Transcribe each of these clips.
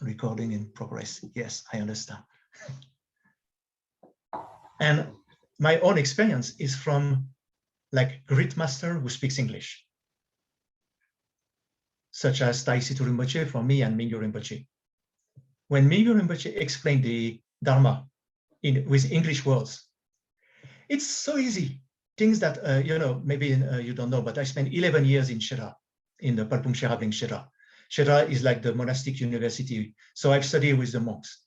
Recording in progress. Yes, I understand. And my own experience is from like great master who speaks English, such as Taisitu Rinpoche for me and Mingyu Rinpoche. When Mingyu Rinpoche explained the Dharma with English words, it's so easy. Things that, maybe you don't know, but I spent 11 years in Shira, in the Palpung Sherabling Shira. Shira is like the monastic university. So I've studied with the monks,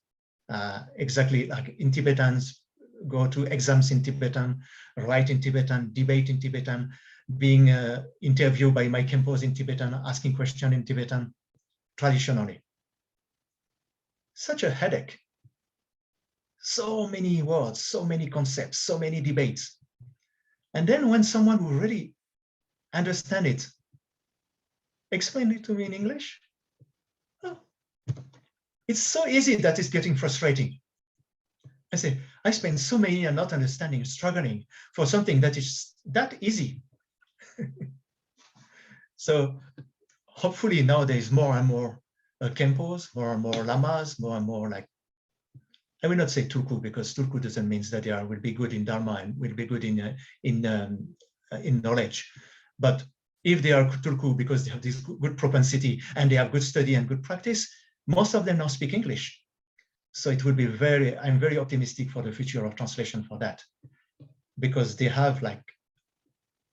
exactly like in Tibetans, go to exams in Tibetan, write in Tibetan, debate in Tibetan, being interviewed by my Khenpos in Tibetan, asking questions in Tibetan, traditionally. Such a headache. So many words, so many concepts, so many debates. And then when someone who really understands it, explain it to me in English, oh, it's so easy that it's getting frustrating. I say, I spend so many years not understanding, struggling for something that is that easy. So hopefully now there is more and more Khenpos, more and more lamas, more and more like, I will not say tulku because tulku doesn't mean that they will be good in Dharma and will be good in knowledge. But if they are tulku because they have this good propensity and they have good study and good practice, most of them now speak English. So it will be I'm very optimistic for the future of translation for that, because they have like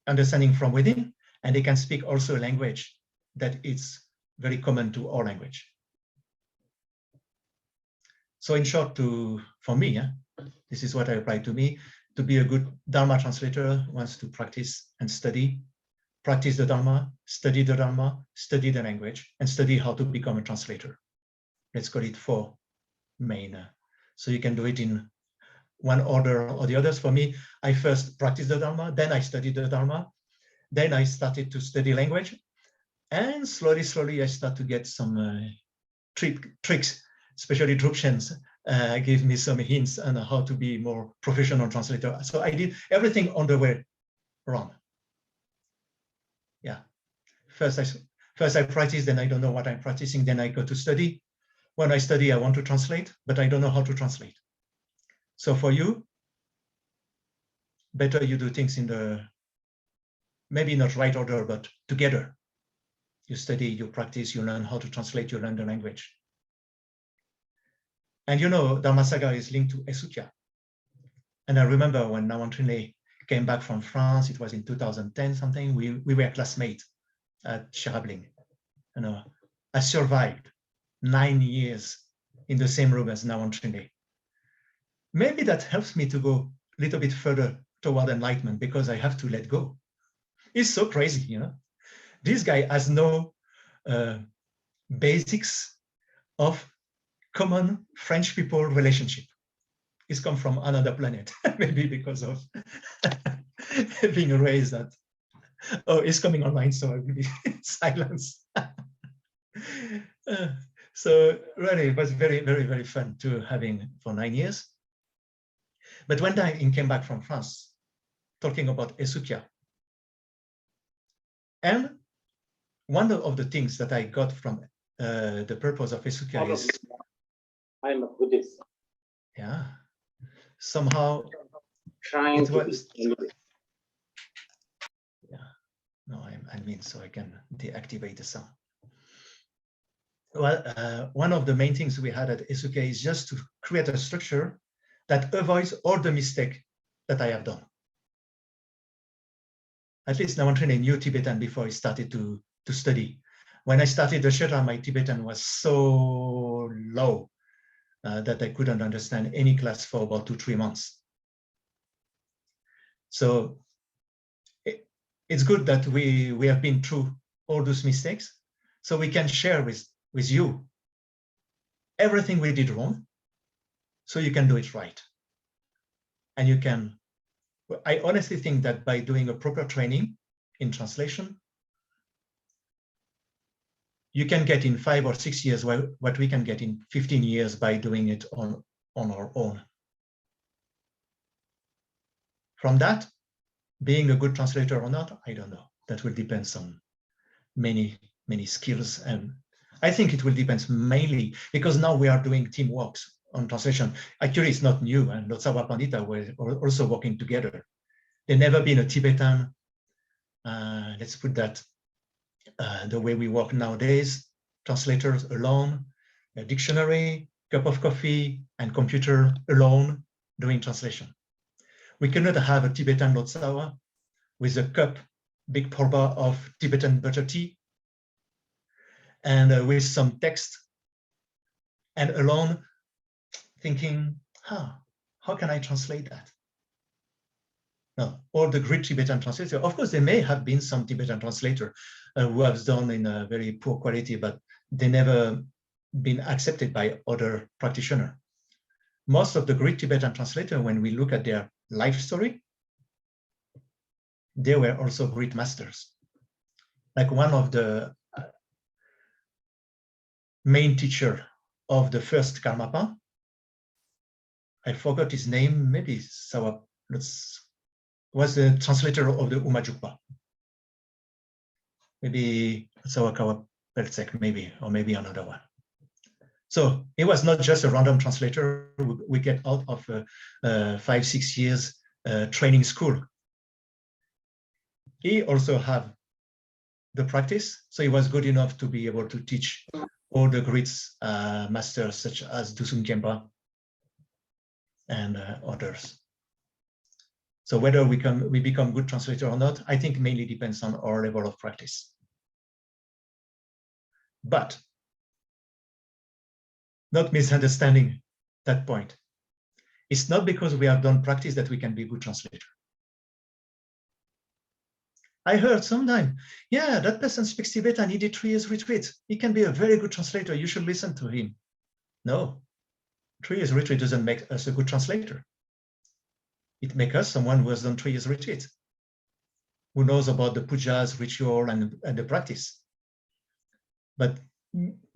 understanding from within and they can speak also a language that is very common to our language. So in short, for me, this is what I apply to me. To be a good Dharma translator wants to practice and study, practice the Dharma, study the language, and study how to become a translator. Let's call it 4 main. So you can do it in one order or the others. For me, I first practiced the Dharma, then I studied the Dharma, then I started to study language, and slowly I start to get some tricks. Especially Drupshens gave me some hints on how to be more professional translator. So I did everything on the way around. Yeah, first I practice, then I don't know what I'm practicing, then I go to study. When I study, I want to translate, but I don't know how to translate. So for you, better you do things in the, maybe not right order, but together. You study, you practice, you learn how to translate, you learn the language. And Dharmasaga is linked to Esukya. And I remember when Nawan Trinley came back from France, it was in 2010 something, we were classmates at Sherabling. I survived 9 years in the same room as Nawan Trinley. Maybe that helps me to go a little bit further toward enlightenment because I have to let go. It's so crazy, This guy has no basics of common French people relationship. He's come from another planet, maybe because of being raised that, oh, it's coming online, so I will be silence. So really, it was very, very, very fun to having for 9 years. But when I came back from France, talking about Esukya, and one of the things that I got from the purpose of Esukya is, I'm a Buddhist. Yeah, somehow Trying it was. To Yeah, no, I mean, so I can deactivate the sound. Well, one of the main things we had at Esukya is just to create a structure that avoids all the mistakes that I have done. At least Nawan Trinley knew Tibetan before he started to study. When I started the Shira, my Tibetan was so low that I couldn't understand any class for about 2-3 months. So it's good that we have been through all those mistakes, so we can share with you everything we did wrong, so you can do it right. And you can, I honestly think that by doing a proper training in translation, you can get in 5 or 6 years what we can get in 15 years by doing it on our own. From that, being a good translator or not, I don't know. That will depend on many, many skills and I think it will depend mainly because now we are doing teamworks on translation. Actually, it's not new, and Lotsawa Pandita were also working together. They've never been a Tibetan, let's put that the way we work nowadays, translators alone, a dictionary, cup of coffee, and computer alone doing translation. We cannot have a Tibetan Lotsawa with a cup, big porba of Tibetan butter tea, and with some text, and alone thinking, how can I translate that? No, all the great Tibetan translators, of course, there may have been some Tibetan translator who have done in a very poor quality, but they never been accepted by other practitioners. Most of the great Tibetan translators, when we look at their life story, they were also great masters. Like one of the main teacher of the first Karmapa, I forgot his name, maybe Sawa, was the translator of the Umajukpa. Maybe Sawakawa Peltsek, maybe, or maybe another one. So it was not just a random translator we get out of 5-6 years training school. He also had the practice, so he was good enough to be able to teach all the great masters such as Dusun Jampa and others. So whether we become good translator or not, I think mainly depends on our level of practice. But not misunderstanding that point. It's not because we have done practice that we can be a good translator. I heard sometime, yeah, that person speaks Tibetan, he did 3 years retreat. He can be a very good translator, you should listen to him. No, 3 years retreat doesn't make us a good translator. It makes us someone who has done 3 years retreat, who knows about the pujas, ritual, and the practice. But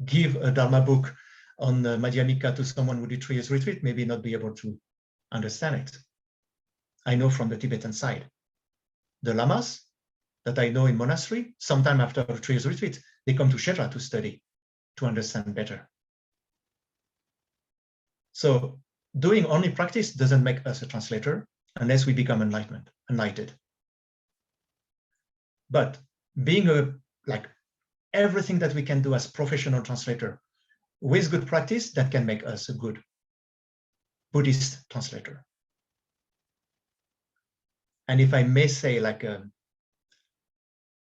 give a Dharma book on Madhyamika to someone who did 3 years retreat, maybe not be able to understand it. I know from the Tibetan side. The lamas that I know in monastery, sometime after 3 years retreat, they come to Shedra to study, to understand better. So doing only practice doesn't make us a translator unless we become enlightened. But being like everything that we can do as professional translator with good practice, that can make us a good Buddhist translator. And if I may say, like a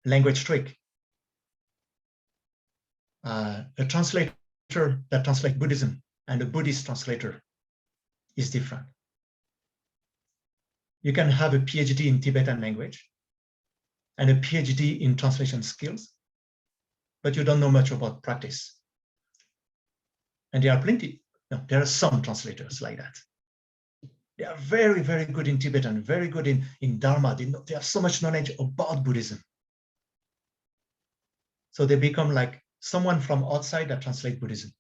language trick, a translator that translates Buddhism and a Buddhist translator is different. You can have a PhD in Tibetan language and a PhD in translation skills, but you don't know much about practice. And there are plenty, no, there are some translators like that. They are very, very good in Tibetan, very good in Dharma. They have so much knowledge about Buddhism. So they become like someone from outside that translates Buddhism.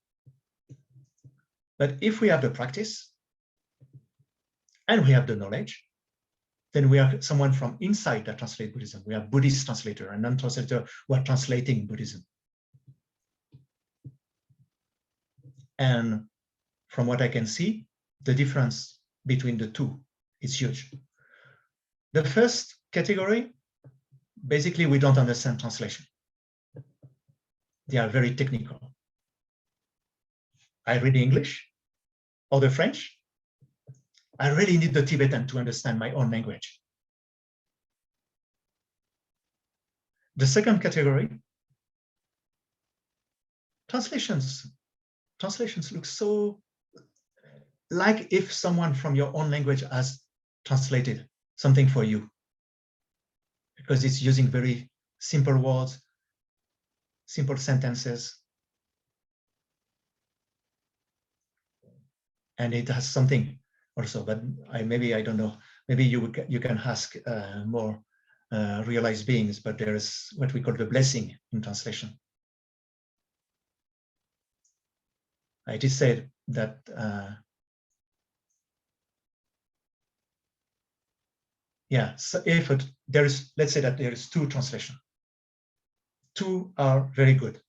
But if we have the practice and we have the knowledge, then we are someone from inside that translates Buddhism. We are Buddhist translator and non-translator who are translating Buddhism. And from what I can see, the difference between the two is huge. The first category, basically, we don't understand translation. They are very technical. I read English or the French. I really need the Tibetan to understand my own language. The second category, translations look so like if someone from your own language has translated something for you, because it's using very simple words, simple sentences, and it has something also. But maybe I don't know. Maybe you can ask more realized beings, but there is what we call the blessing in translation. It is said that so if there is, let's say that there is 2 translations. 2 are very good.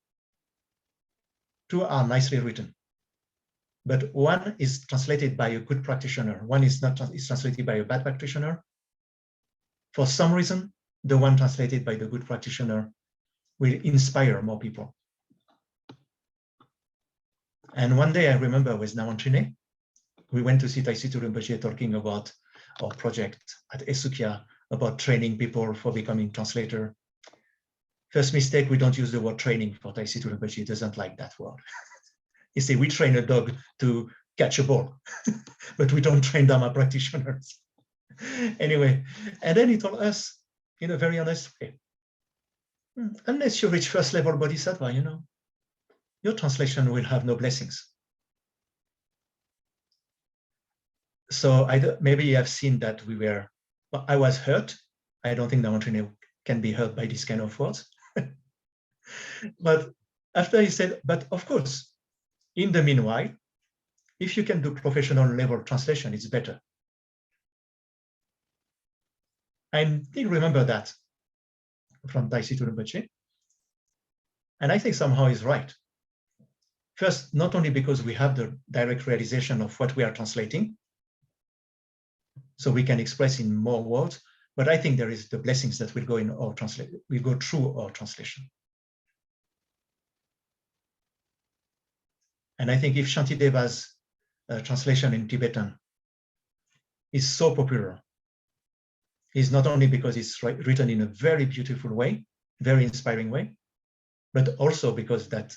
Two are nicely written, but one is translated by a good practitioner. One is not, is translated by a bad practitioner. For some reason, the one translated by the good practitioner will inspire more people. And one day I remember with Nawantrine, we went to see Taisitsu Rinpoche talking about our project at Esukia about training people for becoming translator. First mistake, we don't use the word training for Taisitsu Rinpoche. He doesn't like that word. He said, we train a dog to catch a ball, but we don't train Dharma practitioners. Anyway, and then he told us in a very honest way, unless you reach first level bodhisattva, your translation will have no blessings. So maybe you have seen that I was hurt. I don't think Nawantrine can be hurt by this kind of words. But after he said, but of course, in the meanwhile, if you can do professional level translation, it's better. I did remember that from Taisitsu Rinpoche. And I think somehow he's right. First, not only because we have the direct realization of what we are translating, so we can express in more words, but I think there is the blessings that will go in our translation, will go through our translation. And I think if Shantideva's translation in Tibetan is so popular, is not only because it's written in a very beautiful way, very inspiring way, but also because that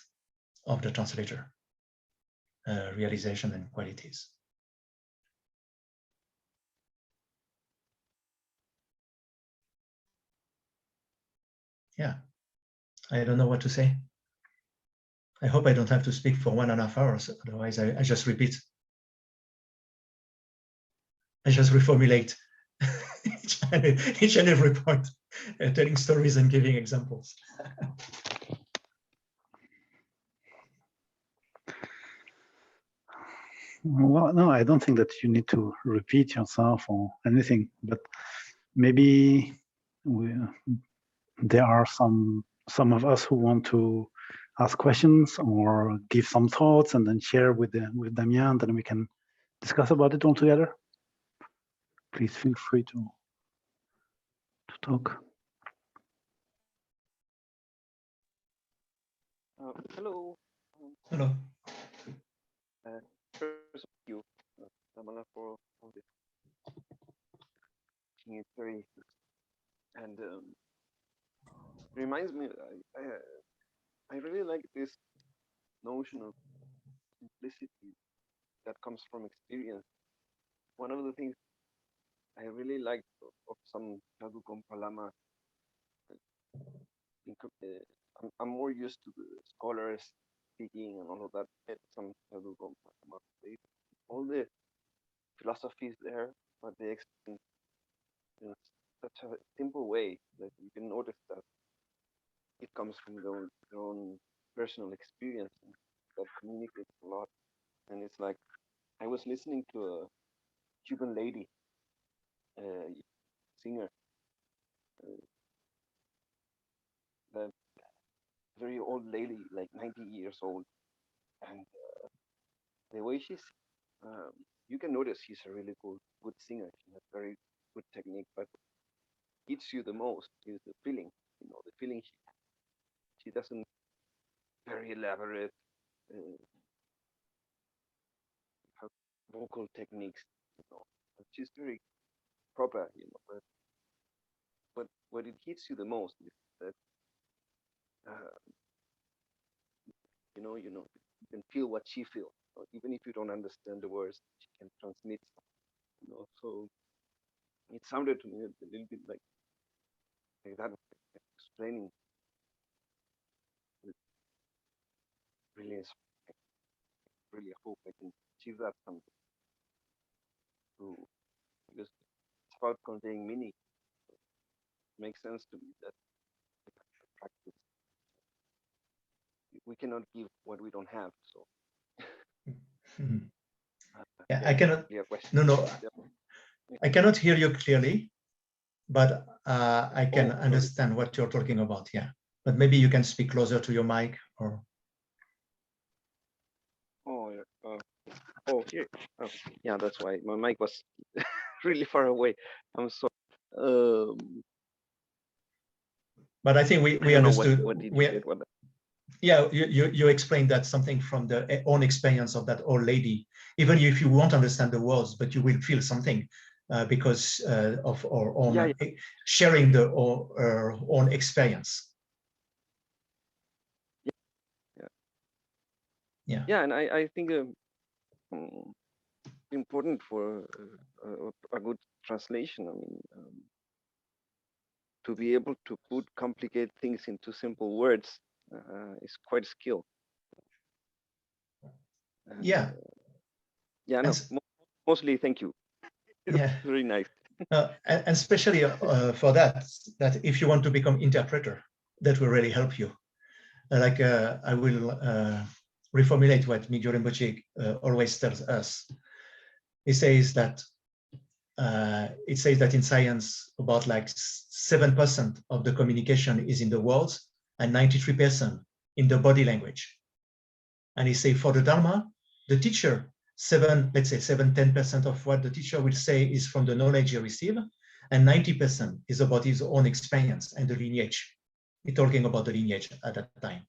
of the translator realization and qualities. Yeah, I don't know what to say. I hope I don't have to speak for 1.5 hours, otherwise I just repeat. I just reformulate each and every point, telling stories and giving examples. Well, no, I don't think that you need to repeat yourself or anything, but maybe there are some of us who want to ask questions or give some thoughts and then share with Damien, then we can discuss about it all together. Please feel free to talk. Hello. Hello. First, thank you, Damana, for all this. It's very, and reminds me. I really like this notion of simplicity that comes from experience. One of the things I really like of some Sadhu Gompa Lama, I'm more used to the scholars speaking and all of that. Some Sadhu Gompa Lama, all the philosophies there, but they explain in such a simple way that you can notice that it comes from their own personal experience that communicates a lot. And it's like I was listening to a Cuban lady, singer, that very old lady, like 90 years old, and the way she's, you can notice she's a really good singer. She has very good technique, but hits you the most is the feeling. The feeling she doesn't very elaborate vocal techniques. But she's very proper. But what it hits you the most is that you can feel what she feels, even if you don't understand the words. She can transmit. So it sounded to me a little bit like that, explaining. Really, really hope I can achieve that someday. Because it's about conveying meaning. It makes sense to me that practice. We cannot give what we don't have. So. Yeah, I cannot. No. I cannot hear you clearly, but I can understand what you're talking about. Yeah, but maybe you can speak closer to your mic or. Oh, here. Oh, yeah, that's why my mic was really far away. I'm sorry. But I think I we don't know understood. what did you get? What? Yeah, you explained that something from the own experience of that old lady. Even if you won't understand the words, but you will feel something because of our own sharing our own experience. Yeah, and I think important for a good translation. I mean, to be able to put complicated things into simple words is quite a skill. And, Yeah. Yeah, no, mostly thank you. Yeah. Very nice. And especially for that if you want to become interpreter, that will really help you. I will reformulate what Migyo Rinpoche always tells us. It says that in science about like 7% of the communication is in the words and 93% in the body language. And he say for the Dharma, the teacher, 10% of what the teacher will say is from the knowledge he received, and 90% is about his own experience and the lineage. He's talking about the lineage at that time.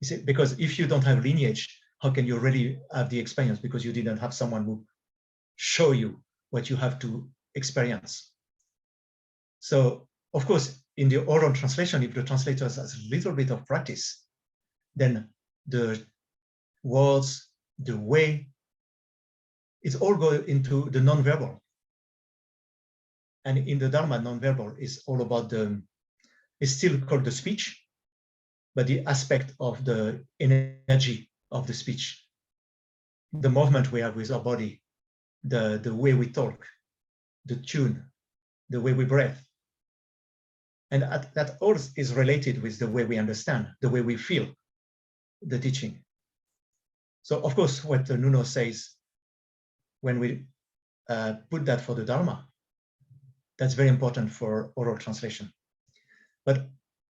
You see, because if you don't have lineage, how can you really have the experience? Because you didn't have someone who show you what you have to experience. So, of course, in the oral translation, if the translator has a little bit of practice, then the words, the way, it's all go into the non-verbal. And in the Dharma, non-verbal is all about it's still called the speech, but the aspect of the energy of the speech, the movement we have with our body, the way we talk, the tune, the way we breathe. And that all is related with the way we understand, the way we feel the teaching. So of course, what Nuno says, when we put that for the Dharma, that's very important for oral translation. But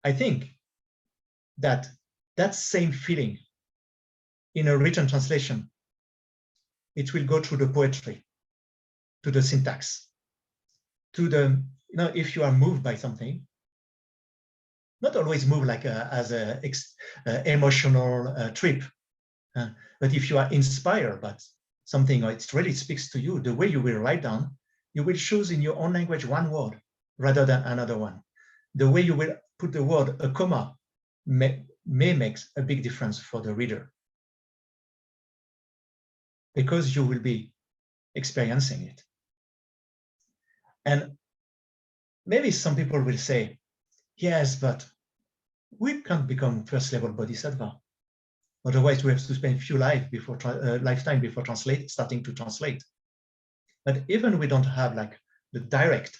I think that same feeling in a written translation, it will go through the poetry, to the syntax, to the, if you are moved by something, not always move like as a emotional trip, but if you are inspired by something or it really speaks to you, the way you will write down, you will choose in your own language one word rather than another one. The way you will put the word, a comma, may make a big difference for the reader, because you will be experiencing it. And maybe some people will say, yes, but we can't become first level bodhisattva. Otherwise, we have to spend a few lifetime before starting to translate. But even we don't have like the direct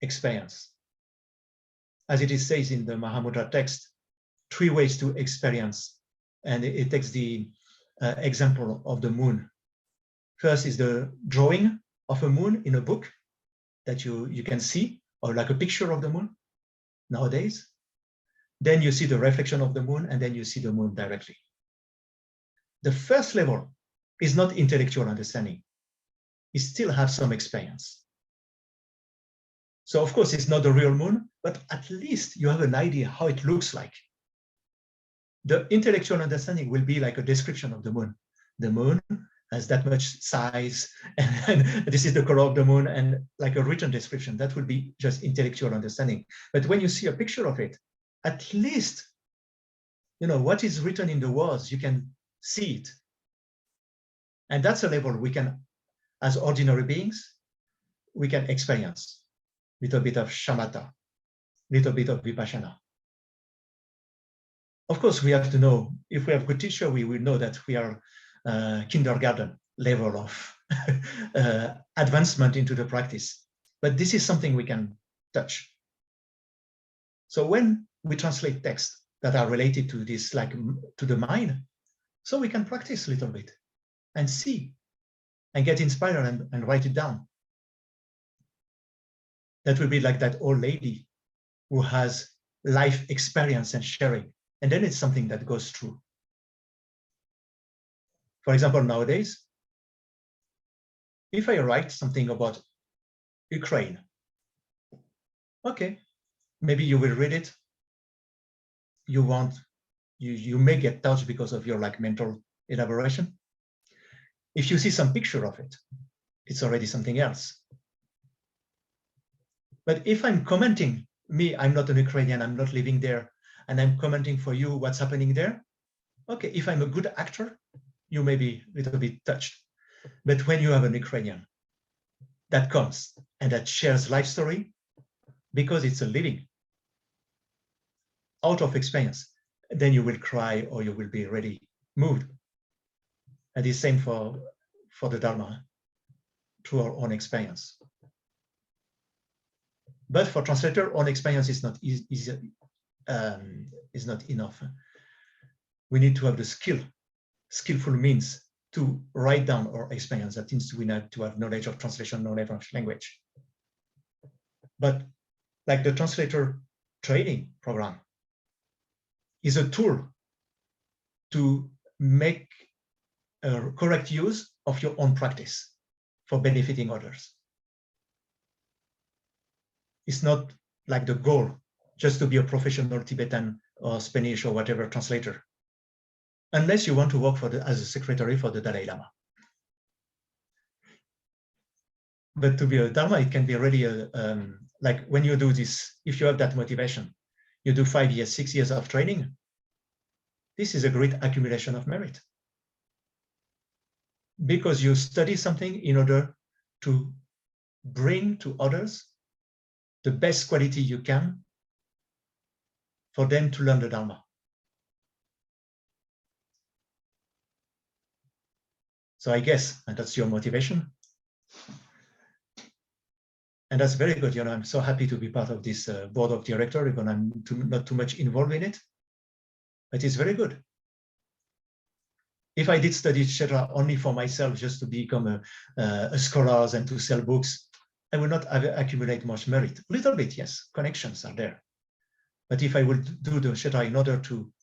experience, as it is says in the Mahamudra text, 3 ways to experience, and it takes the example of the moon. First is the drawing of a moon in a book that you can see, or like a picture of the moon nowadays. Then you see the reflection of the moon, and then you see the moon directly. The first level is not intellectual understanding. You still have some experience. So of course, it's not the real moon, but at least you have an idea how it looks like. The intellectual understanding will be like a description of the moon. The moon has that much size, and this is the color of the moon, and like a written description, that will be just intellectual understanding. But when you see a picture of it, at least, what is written in the words, you can see it. And that's a level we can, as ordinary beings, we can experience. Little bit of shamatha, little bit of vipassana. Of course, we have to know, if we have a good teacher, we will know that we are kindergarten level of advancement into the practice. But this is something we can touch. So when we translate texts that are related to this, like to the mind, so we can practice a little bit and see and get inspired and write it down. That will be like that old lady who has life experience and sharing. And then it's something that goes through. For example, nowadays, if I write something about Ukraine, okay, maybe you will read it. You may get touched because of your like mental elaboration. If you see some picture of it, it's already something else. But if I'm commenting, I'm not an Ukrainian, I'm not living there, and I'm commenting for you what's happening there, okay, if I'm a good actor, you may be a little bit touched. But when you have an Ukrainian that comes and that shares life story, because it's a living out of experience, then you will cry or you will be really moved. And the same for the Dharma, through our own experience. But for translator, own experience is not enough. We need to have the skillful means to write down our experience. That means we need to have knowledge of translation, knowledge of language. But like the translator training program is a tool to make a correct use of your own practice for benefiting others. It's not like the goal just to be a professional Tibetan or Spanish or whatever translator, unless you want to work as a secretary for the Dalai Lama. But to be a Dharma, it can be really like when you do this, if you have that motivation, you do 5 years, 6 years of training, this is a great accumulation of merit. Because you study something in order to bring to others the best quality you can for them to learn the Dharma. So I guess, and that's your motivation. And that's very good. I'm so happy to be part of this board of directors, even I'm not too much involved in it. But it's very good. If I did study Kshetra only for myself, just to become a scholar and to sell books, I will not accumulate much merit. A little bit, yes, connections are there. But if I would do the Kshetra in order to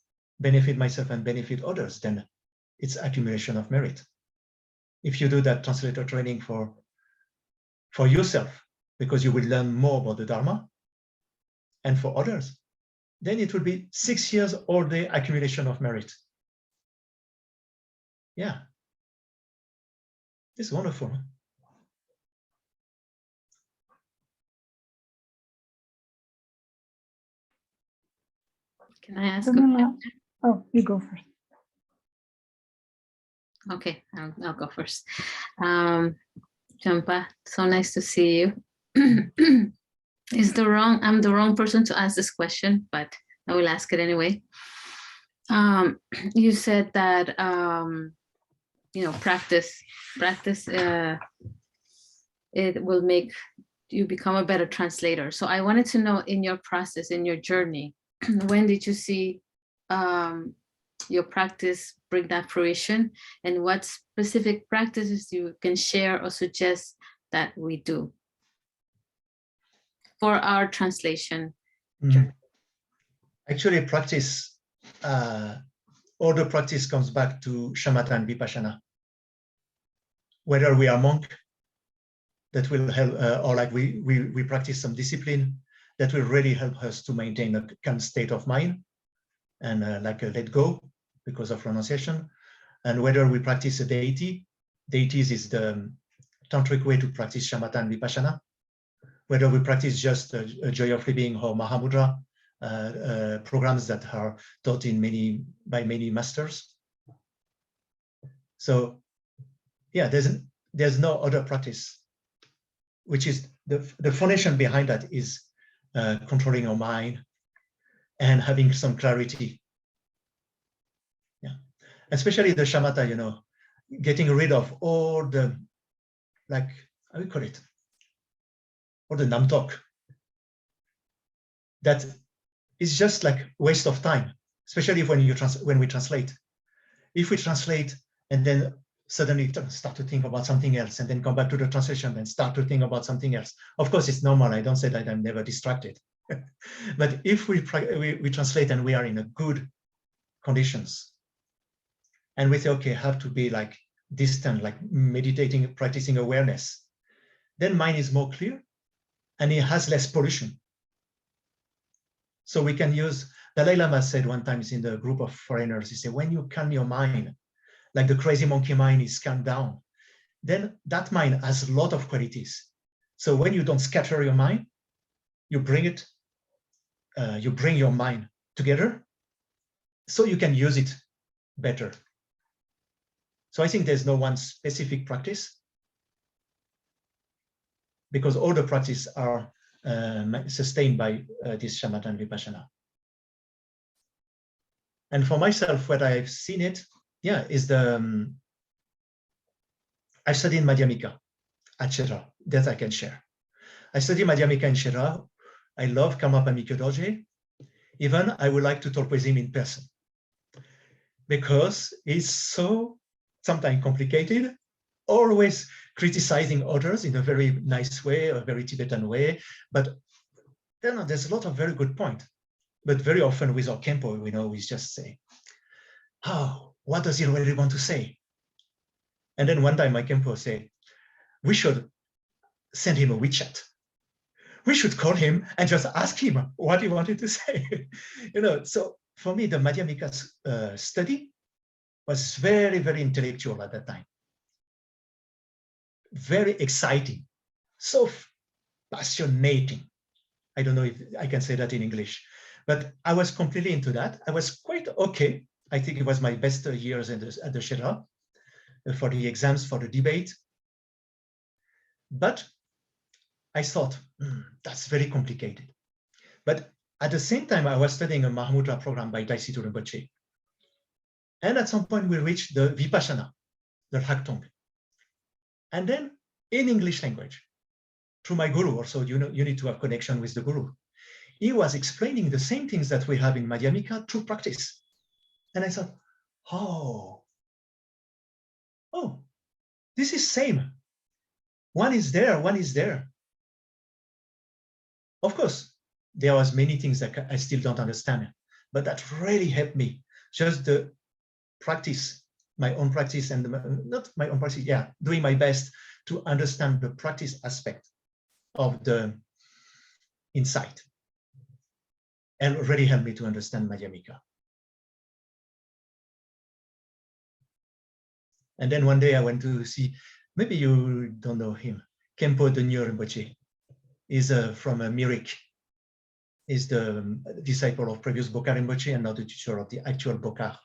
benefit myself and benefit others, then it's accumulation of merit. If you do that translator training for yourself, because you will learn more about the Dharma, and for others, then it will be 6 years all day accumulation of merit. Yeah, it's wonderful. Can I ask? Oh, you go first. Okay, I'll go first. Jampa, so nice to see you. I'm the wrong person to ask this question, but I will ask it anyway. You said that practice it will make you become a better translator. So I wanted to know, in your process, in your journey, when did you see your practice bring that fruition, and what specific practices you can share or suggest that we do for our translation? Actually, practice, all the practice comes back to shamatha and vipassana. Whether we are monk, that will help, or like we practice some discipline, that will really help us to maintain a calm state of mind and like a let go because of renunciation. And whether we practice a deities is the tantric way to practice shamatha and vipassana. Whether we practice just a joy of living or mahamudra, programs that are taught by many masters. So yeah, there's no other practice, which is the foundation behind that is controlling our mind and having some clarity. Yeah, especially the shamatha, getting rid of all the, like, how do you call it? All the namtok. That is just like waste of time, especially when we translate. If we translate and then suddenly start to think about something else and then come back to the translation and start to think about something else. Of course, it's normal. I don't say that I'm never distracted. But if we translate and we are in a good conditions, and we say, okay, I have to be like distant, like meditating, practicing awareness, then mind is more clear and it has less pollution. So we can use, Dalai Lama said one time in the group of foreigners, he said, when you calm your mind, like the crazy monkey mind is calmed down, then that mind has a lot of qualities. So when you don't scatter your mind, you bring it, you bring your mind together so you can use it better. So I think there's no one specific practice because all the practices are sustained by this shamatha and vipassana. And for myself, what I've seen it, yeah, is the, I've studied Madhyamika at Shedra, that I can share. I study Madhyamika in Shedra. I love Karmapa Mikyo Dorje. Even I would like to talk with him in person because he's so sometimes complicated, always criticizing others in a very nice way, a very Tibetan way. But then there's a lot of very good points. But very often with our Kempo, we just say, oh, what does he really want to say? And then one time my Kempo said, we should send him a WeChat. We should call him and just ask him what he wanted to say. So for me, the Madhyamika study was very, very intellectual at that time. Very exciting, so passionating. I don't know if I can say that in English, but I was completely into that. I was quite okay. I think it was my best years at the Shedra for the exams, for the debate. But I thought, that's very complicated. But at the same time, I was studying a Mahamudra program by Daisy Rinpoche. And at some point, we reached the Vipassana, the Haktong. And then in English language, through my guru, also, you need to have connection with the guru. He was explaining the same things that we have in Madhyamika through practice. And I thought, oh, this is same. One is there, one is there. Of course, there was many things that I still don't understand, but that really helped me. Just the practice, my own practice and not my own practice, yeah, doing my best to understand the practice aspect of the insight and really helped me to understand Madhyamika. And then one day I went to see, maybe you don't know him, Kempo Denyo Rinpoche. Is from Mirik, is the disciple of previous Bokar Rinpoche and now the teacher of the actual Bokar.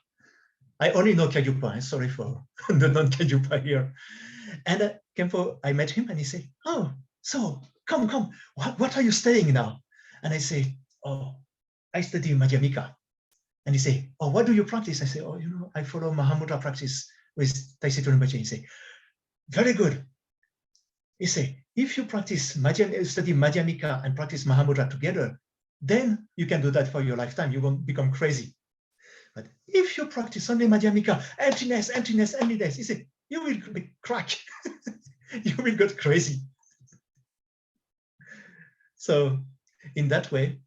I only know Kagyupa, sorry for the non-Kagyupa here. And Kempo, I met him and he said, oh, so come, what are you studying now? And I say, oh, I study Madhyamika. And he say, oh, what do you practice? I say, oh, I follow Mahamudra practice with Taisei Rinpoche. He say, very good. He say, if you practice study Madhyamika and practice Mahamudra together, then you can do that for your lifetime. You won't become crazy. But if you practice only Madhyamika, emptiness, he said, you will be crack. You will get crazy. So in that way,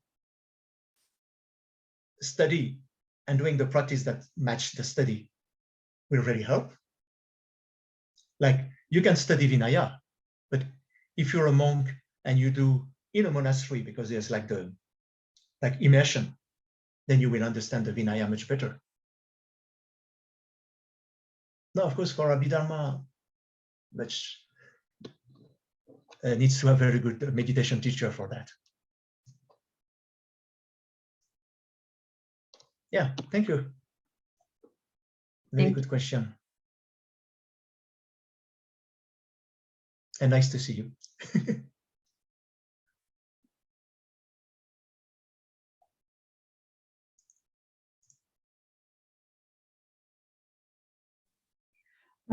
study and doing the practice that match the study will really help. Like you can study Vinaya, but if you're a monk and you do in a monastery because there's like immersion, then you will understand the Vinaya much better. Now, of course, for Abhidharma, which needs to have a very good meditation teacher for that. Yeah, thank you. Very good question. And nice to see you.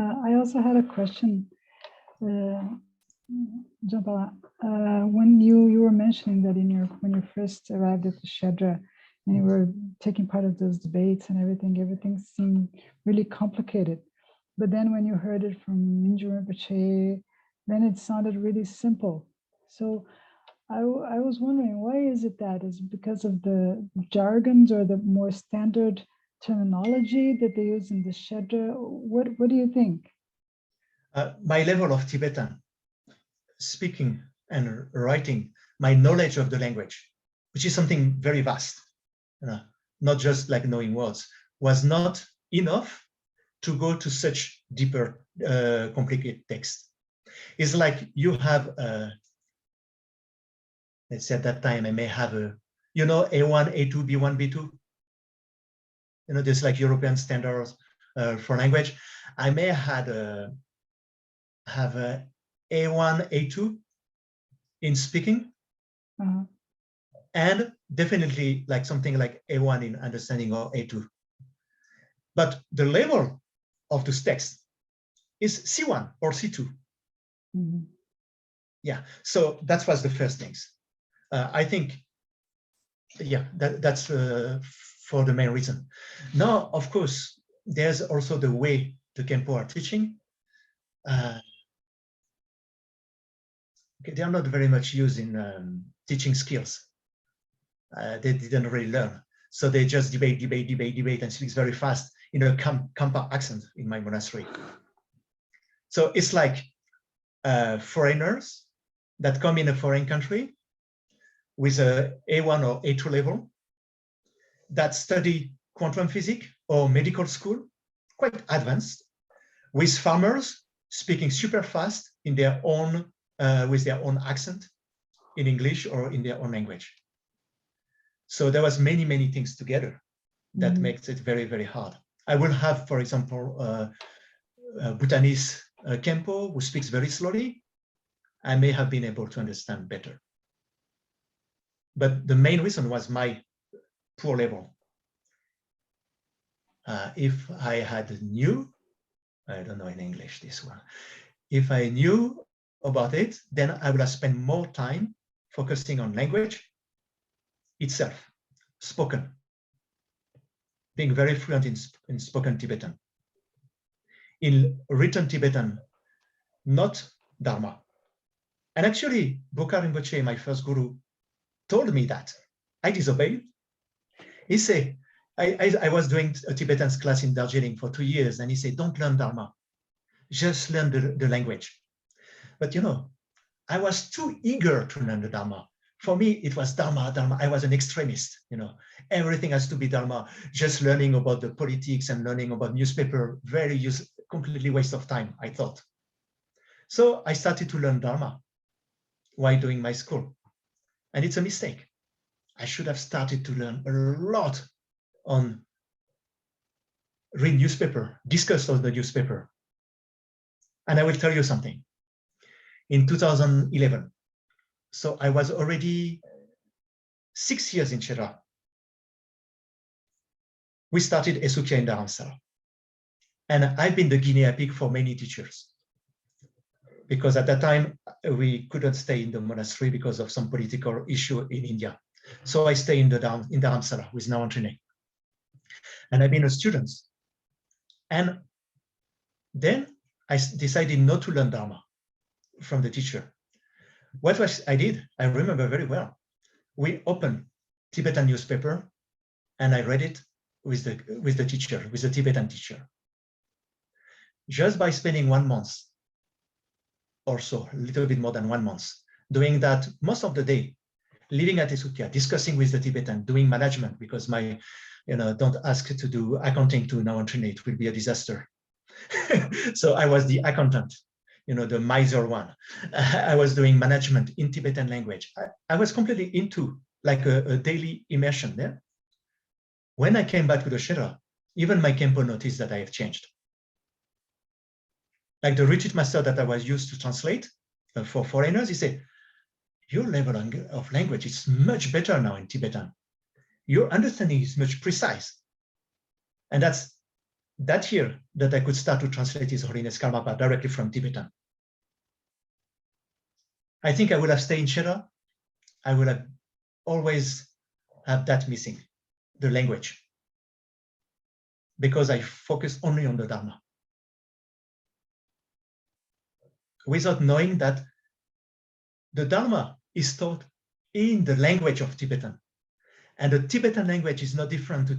I also had a question, Jampa. When you were mentioning that when you first arrived at the Shedra and you were taking part of those debates and everything seemed really complicated. But then when you heard it from Mingyur Rinpoche, then it sounded really simple. So I was wondering, why is it that? Is it because of the jargons or the more standard terminology that they use in the Shedra? What do you think? My level of Tibetan, speaking and writing, my knowledge of the language, which is something very vast, not just like knowing words, was not enough to go to such deeper, complicated text. It's like you have, let's say at that time, I may have a, A1, A2, B1, B2. There's like European standards for language. I may have a A1, A2 in speaking, and definitely like something like A1 in understanding or A2. But the level of this text is C1 or C2. Mm-hmm. Yeah, so that was the first things. I think, yeah, that's for the main reason. Now, of course, there's also the way the Kempo are teaching. They are not very much used in teaching skills. They didn't really learn. So they just debate, and speaks very fast in a Jampa accent in my monastery. So it's like foreigners that come in a foreign country with a A1 or A2 level that study quantum physics or medical school, quite advanced, with farmers speaking super fast in their own, with their own accent in English or in their own language. So there was many, many things together that makes it very, very hard. I will have, for example, Bhutanese Kempo who speaks very slowly. I may have been able to understand better. But the main reason was my poor level. If I had knew, I don't know in English this one, if I knew about it, then I would have spent more time focusing on language itself, spoken, being very fluent in spoken Tibetan. In written Tibetan, not Dharma. And actually, Bokar Rinpoche, my first guru, told me that. I disobeyed. He said, I was doing a Tibetan class in Darjeeling for 2 years, and he said, don't learn Dharma, just learn the language. But I was too eager to learn the Dharma. For me, it was Dharma, Dharma. I was an extremist, everything has to be Dharma. Just learning about the politics and learning about newspaper, completely waste of time, I thought. So I started to learn Dharma while doing my school. And it's a mistake. I should have started to learn a lot on read newspaper, discuss on the newspaper. And I will tell you something. In 2011, so I was already 6 years in Chera. We started Esukia in Dharamsala. And I've been the guinea pig for many teachers. Because at that time, we couldn't stay in the monastery because of some political issue in India. So I stay in Dharamsala with Nawan Trine. And I've been a student. And then I decided not to learn Dharma from the teacher. What I did, I remember very well. We opened Tibetan newspaper and I read it with the teacher, with the Tibetan teacher. Just by spending 1 month or so, a little bit more than 1 month, doing that most of the day, living at Esukia, discussing with the Tibetan, doing management, because don't ask to do accounting to Nawan Trine, it will be a disaster. So I was the accountant, the miser one. I was doing management in Tibetan language. I was completely into like a daily immersion there. When I came back to the Shera, even my Kempo noticed that I have changed. Like the retreat master that I was used to translate for foreigners, he said, your level of language is much better now in Tibetan. Your understanding is much precise. And that's that year that I could start to translate His Holiness Karmapa directly from Tibetan. I think I would have stayed in Shera. I would have always have that missing, the language, because I focus only on the Dharma, without knowing that the Dharma is taught in the language of Tibetan. And the Tibetan language is not different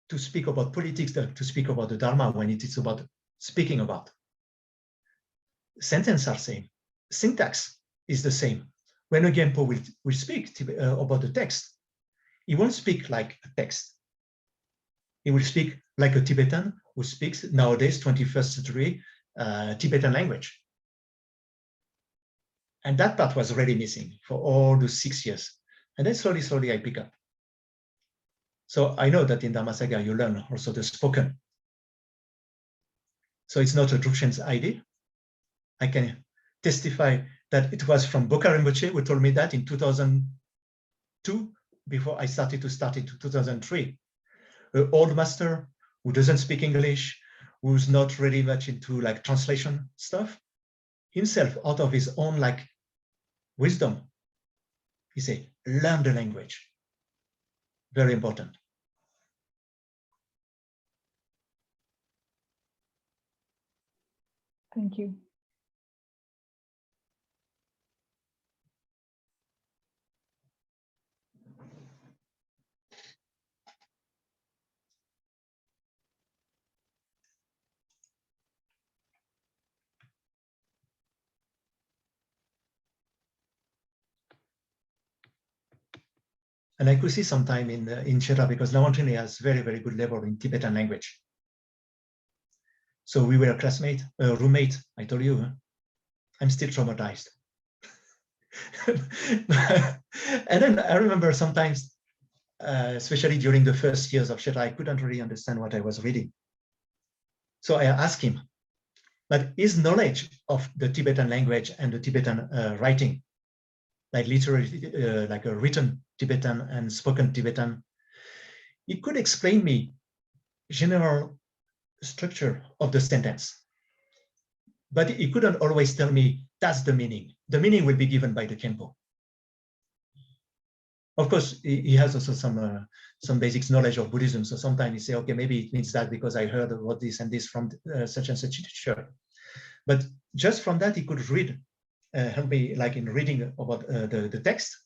to speak about politics than to speak about the Dharma when it is about speaking about. sentences are same, syntax is the same. When a Gempo will speak about the text, he won't speak like a text. He will speak like a Tibetan who speaks nowadays, 21st century, Tibetan language. And that part was really missing for all those 6 years. And then slowly, slowly I pick up. So I know that in Dhammasaga you learn also the spoken. So it's not a Drukchen's idea. I can testify that it was from Boka Rinpoche who told me that in 2002, before I started in 2003. An old master who doesn't speak English, who's not really much into like translation stuff, himself out of his own like wisdom, he said, learn the language. Very important. Thank you. And I could see some time in Chera because Laventini has very, very good level in Tibetan language. So we were a classmate, a roommate, I told you. Huh? I'm still traumatized. And then I remember sometimes, especially during the first years of Chera, I couldn't really understand what I was reading. So I asked him, but his knowledge of the Tibetan language and the Tibetan writing, like literally, like a written Tibetan and spoken Tibetan, he could explain me general structure of the sentence, but he couldn't always tell me that's the meaning. The meaning will be given by the Khenpo. Of course, he has also some basic knowledge of Buddhism. So sometimes he say, okay, maybe it means that because I heard about this and this from such and such teacher. But just from that, he could read, help me like in reading about the text.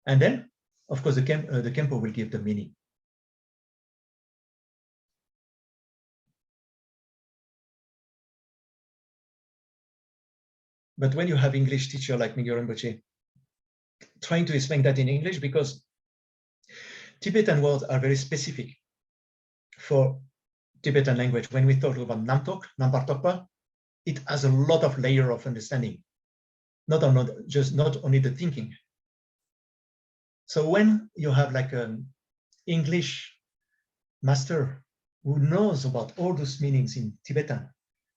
And then, of course, the Khenpo will give the meaning. But when you have English teacher like Mingyur Rinpoche, trying to explain that in English, because Tibetan words are very specific for Tibetan language. When we talk about Namtok, Nampar Tokpa, it has a lot of layer of understanding, not only the thinking. So when you have like an English master who knows about all those meanings in Tibetan,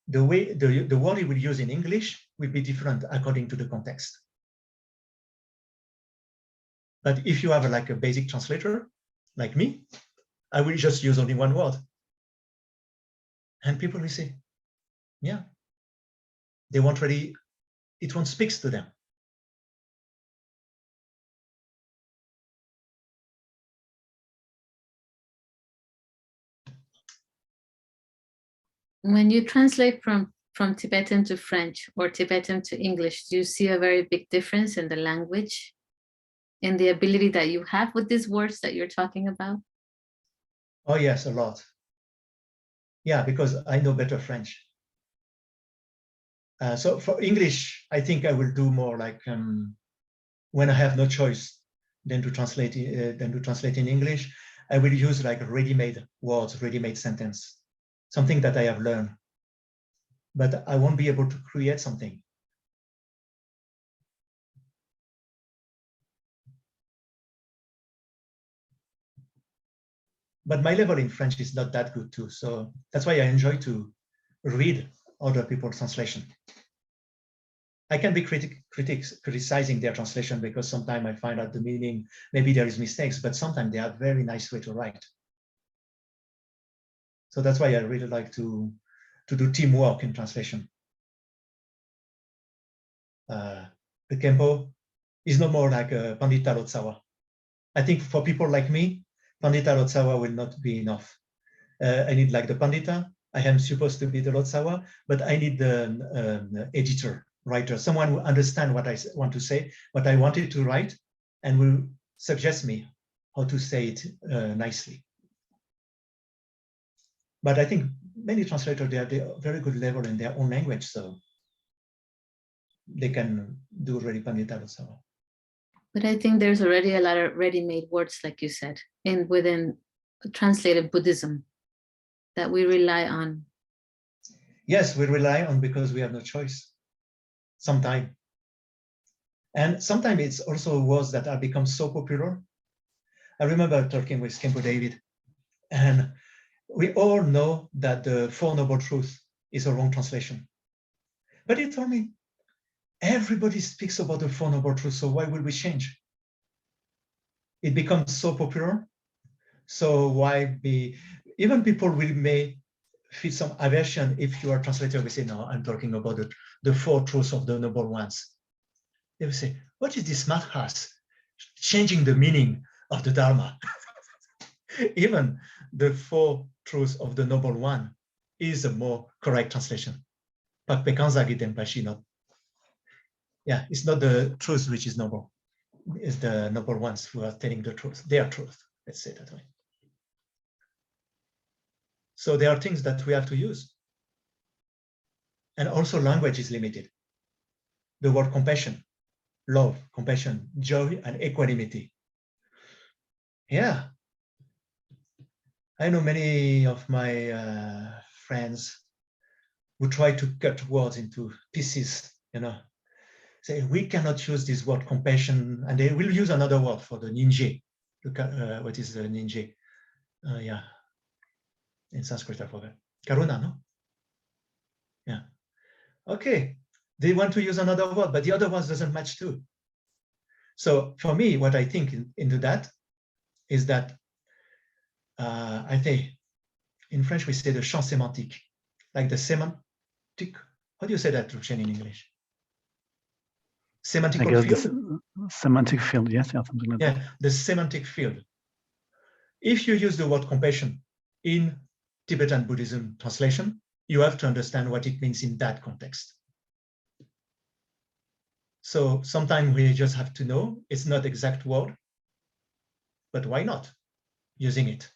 the way the word he will use in English will be different according to the context. But if you have like a basic translator, like me, I will just use only one word. And people will say, yeah, they won't really, it won't speak to them. When you translate from Tibetan to French or Tibetan to English, do you see a very big difference in the language, in the ability that you have with these words that you're talking about? Oh yes, a lot. Yeah, because I know better French. So for English, I think I will do more like when I have no choice than to translate in English, I will use like ready-made words, ready-made sentence, something that I have learned, but I won't be able to create something. But my level in French is not that good too, so that's why I enjoy to read other people's translation. I can be criticizing their translation because sometimes I find out the meaning, maybe there is mistakes, but sometimes they are very nice way to write. So that's why I really like to do teamwork in translation. The Khenpo is no more like a Pandita Lotsawa. I think for people like me, Pandita Lotsawa will not be enough. I need like the Pandita. I am supposed to be the Lotsawa, but I need the editor, writer, someone who understands what I want to say, what I wanted to write, and will suggest me how to say it nicely. But I think many translators, they have a very good level in their own language. So they can do already Pamita Sama. But I think there's already a lot of ready-made words, like you said, within translated Buddhism that we rely on. Yes, we rely on because we have no choice. Sometimes. And sometimes it's also words that have become so popular. I remember talking with Kempo David, and we all know that the Four Noble Truths is a wrong translation. But he told me, everybody speaks about the Four Noble Truths, so why will we change? It becomes so popular, so why be, even people may feel some aversion if you are a translator, we say, no, I'm talking about the Four Truths of the Noble Ones. They will say, what is this madhouse? Changing the meaning of the Dharma. Even the Four Truths of the Noble One is a more correct translation. But Pekanzagi Denpashi, not. Yeah, it's not the truth which is noble. It's the noble ones who are telling the truth, their truth, let's say that way. So there are things that we have to use. And also language is limited. The word compassion, love, compassion, joy, and equanimity. Yeah. I know many of my friends who try to cut words into pieces, you know, say we cannot use this word compassion, and they will use another word for the ninja. Look at what is the ninja? Yeah, in Sanskrit I forgot. Karuna, no? Yeah. Okay, they want to use another word, but the other ones doesn't match too. So for me, what I think into that is that I think in French we say the champ sémantique, like the semantic. How do you say that, Ruchen, in English? Semantical I guess field? the semantic field, yes, yeah, something like that. Yeah, the semantic field. If you use the word compassion in Tibetan Buddhism translation, you have to understand what it means in that context. So sometimes we just have to know it's not exact word, but why not using it?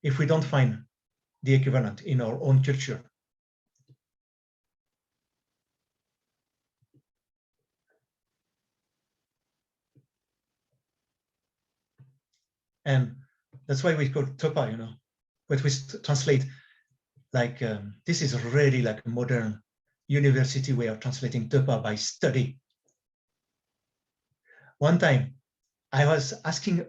If we don't find the equivalent in our own culture. And that's why we call Topa, you know, what we translate like, this is really like a modern university way of translating Topa by study. One time I was asking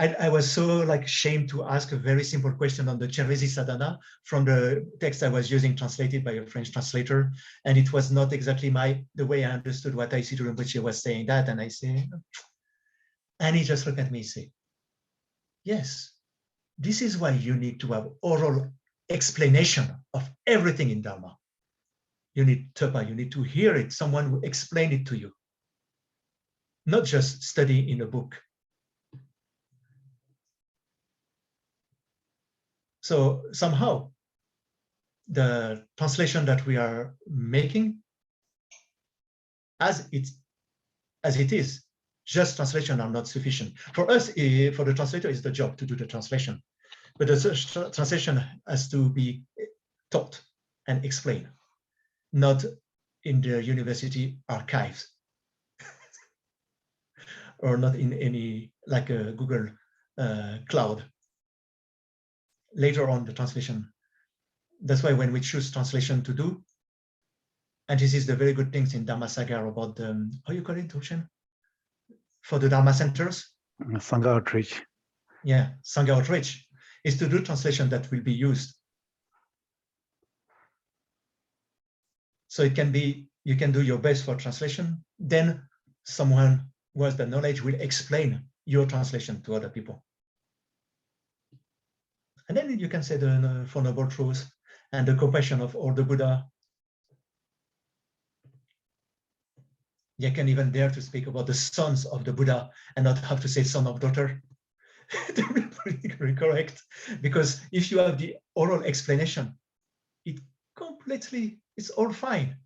I was so like ashamed to ask a very simple question on the Cheresi Sadhana from the text I was using translated by a French translator. And it was not exactly the way I understood what Isitu Rinpoche was saying that. And I say, and he just looked at me and said, yes, this is why you need to have oral explanation of everything in Dharma. You need Topa, you need to hear it, someone who explain it to you, not just study in a book. So somehow, the translation that we are making, as it is, just translation are not sufficient. For us, for the translator, it's the job to do the translation. But the translation has to be taught and explained, not in the university archives or not in any, like a Google cloud. Later on, the translation. That's why when we choose translation to do, and this is the very good things in Dharma Saga about the, how you call it, Toshin? For the Dharma centers? Sangha outreach. Yeah, Sangha outreach is to do translation that will be used. So it can be, you can do your best for translation, then someone who has the knowledge will explain your translation to other people. And then you can say the Four Noble Truths and the compassion of all the Buddha. You can even dare to speak about the sons of the Buddha and not have to say son of daughter. To be politically correct, because if you have the oral explanation, it's all fine.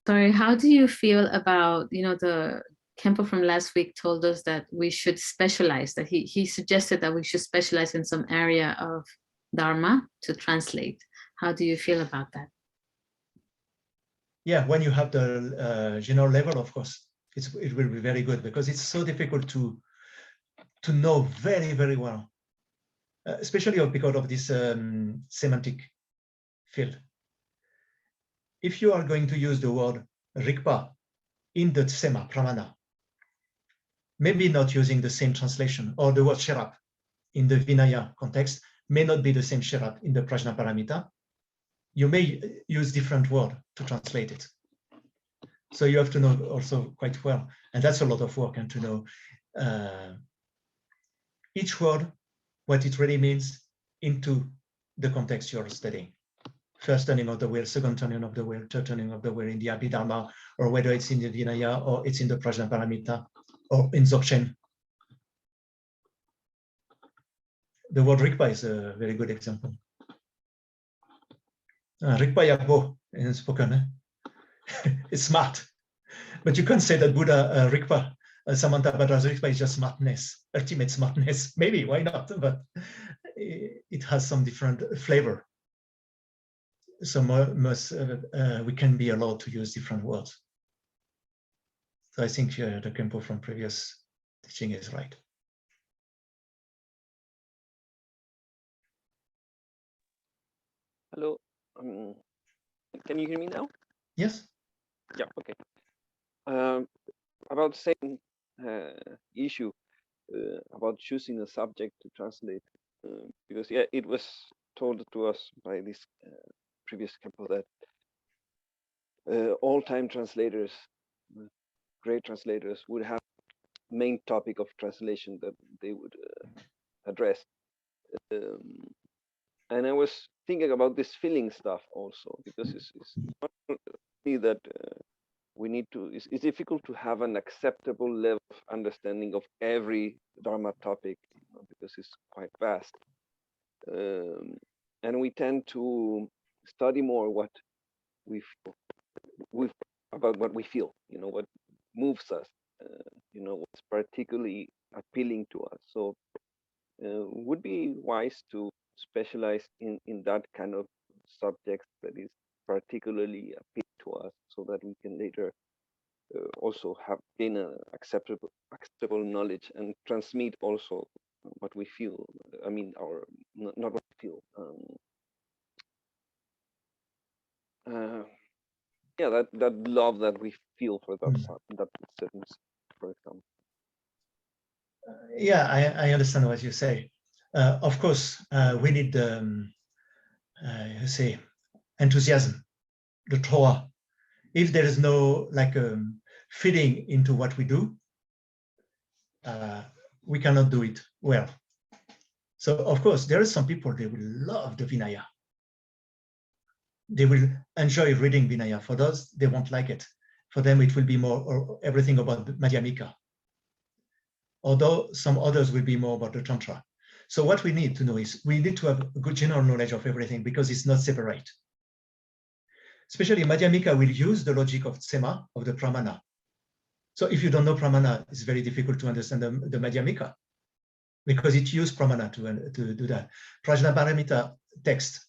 Sorry, how do you feel about, the Kempo from last week told us that we should specialize, that he suggested that we should specialize in some area of Dharma to translate. How do you feel about that? Yeah, when you have the general level, of course, it will be very good, because it's so difficult to know very, very well, especially because of this semantic field. If you are going to use the word Rigpa in the Sema Pramana, maybe not using the same translation, or the word Sherap in the Vinaya context may not be the same Sherap in the Prajnaparamita. You may use different word to translate it. So you have to know also quite well, and that's a lot of work, and to know each word, what it really means into the context you're studying. First turning of the wheel, second turning of the wheel, third turning of the wheel in the Abhidharma, or whether it's in the Vinaya, or it's in the Prajnaparamita, or in Dzogchen. The word Rigpa is a very good example. Rigpa Yakbo in spoken. It's smart, but you can't say that Buddha Rigpa, Samantha Bhadra's Rigpa is just smartness, ultimate smartness. Maybe, why not? But it has some different flavor. So we can be allowed to use different words. So I think the Kempo from previous teaching is right. Hello. Can you hear me now? Yes. Yeah. Okay. About the same issue about choosing a subject to translate, because yeah, it was told to us by this previous couple that all-time translators, great translators, would have main topic of translation that they would address. And I was thinking about this feeling stuff also, because it's not only that we need to, it's difficult to have an acceptable level of understanding of every Dharma topic, because it's quite vast. And we tend to study more what we feel, about what we feel, what moves us, what's particularly appealing to us. So would be wise to specialize in that kind of subjects that is particularly appealing to us, so that we can later also gain an acceptable knowledge and transmit also what we feel. I mean, not what we feel. Yeah, that love that we feel for that sentence, for example. Yeah, I understand what you say. Of course, we need say enthusiasm, the Torah. If there is no feeling into what we do, we cannot do it well. So of course, there are some people, they will love the Vinaya. They will enjoy reading Vinaya. For those, they won't like it. For them, it will be more or everything about Madhyamika. Although some others will be more about the Tantra. So what we need to know is we need to have a good general knowledge of everything, because it's not separate. Especially Madhyamika will use the logic of Tsema, of the Pramana. So if you don't know Pramana, it's very difficult to understand the Madhyamika, because it used Pramana to do that. Prajnaparamita text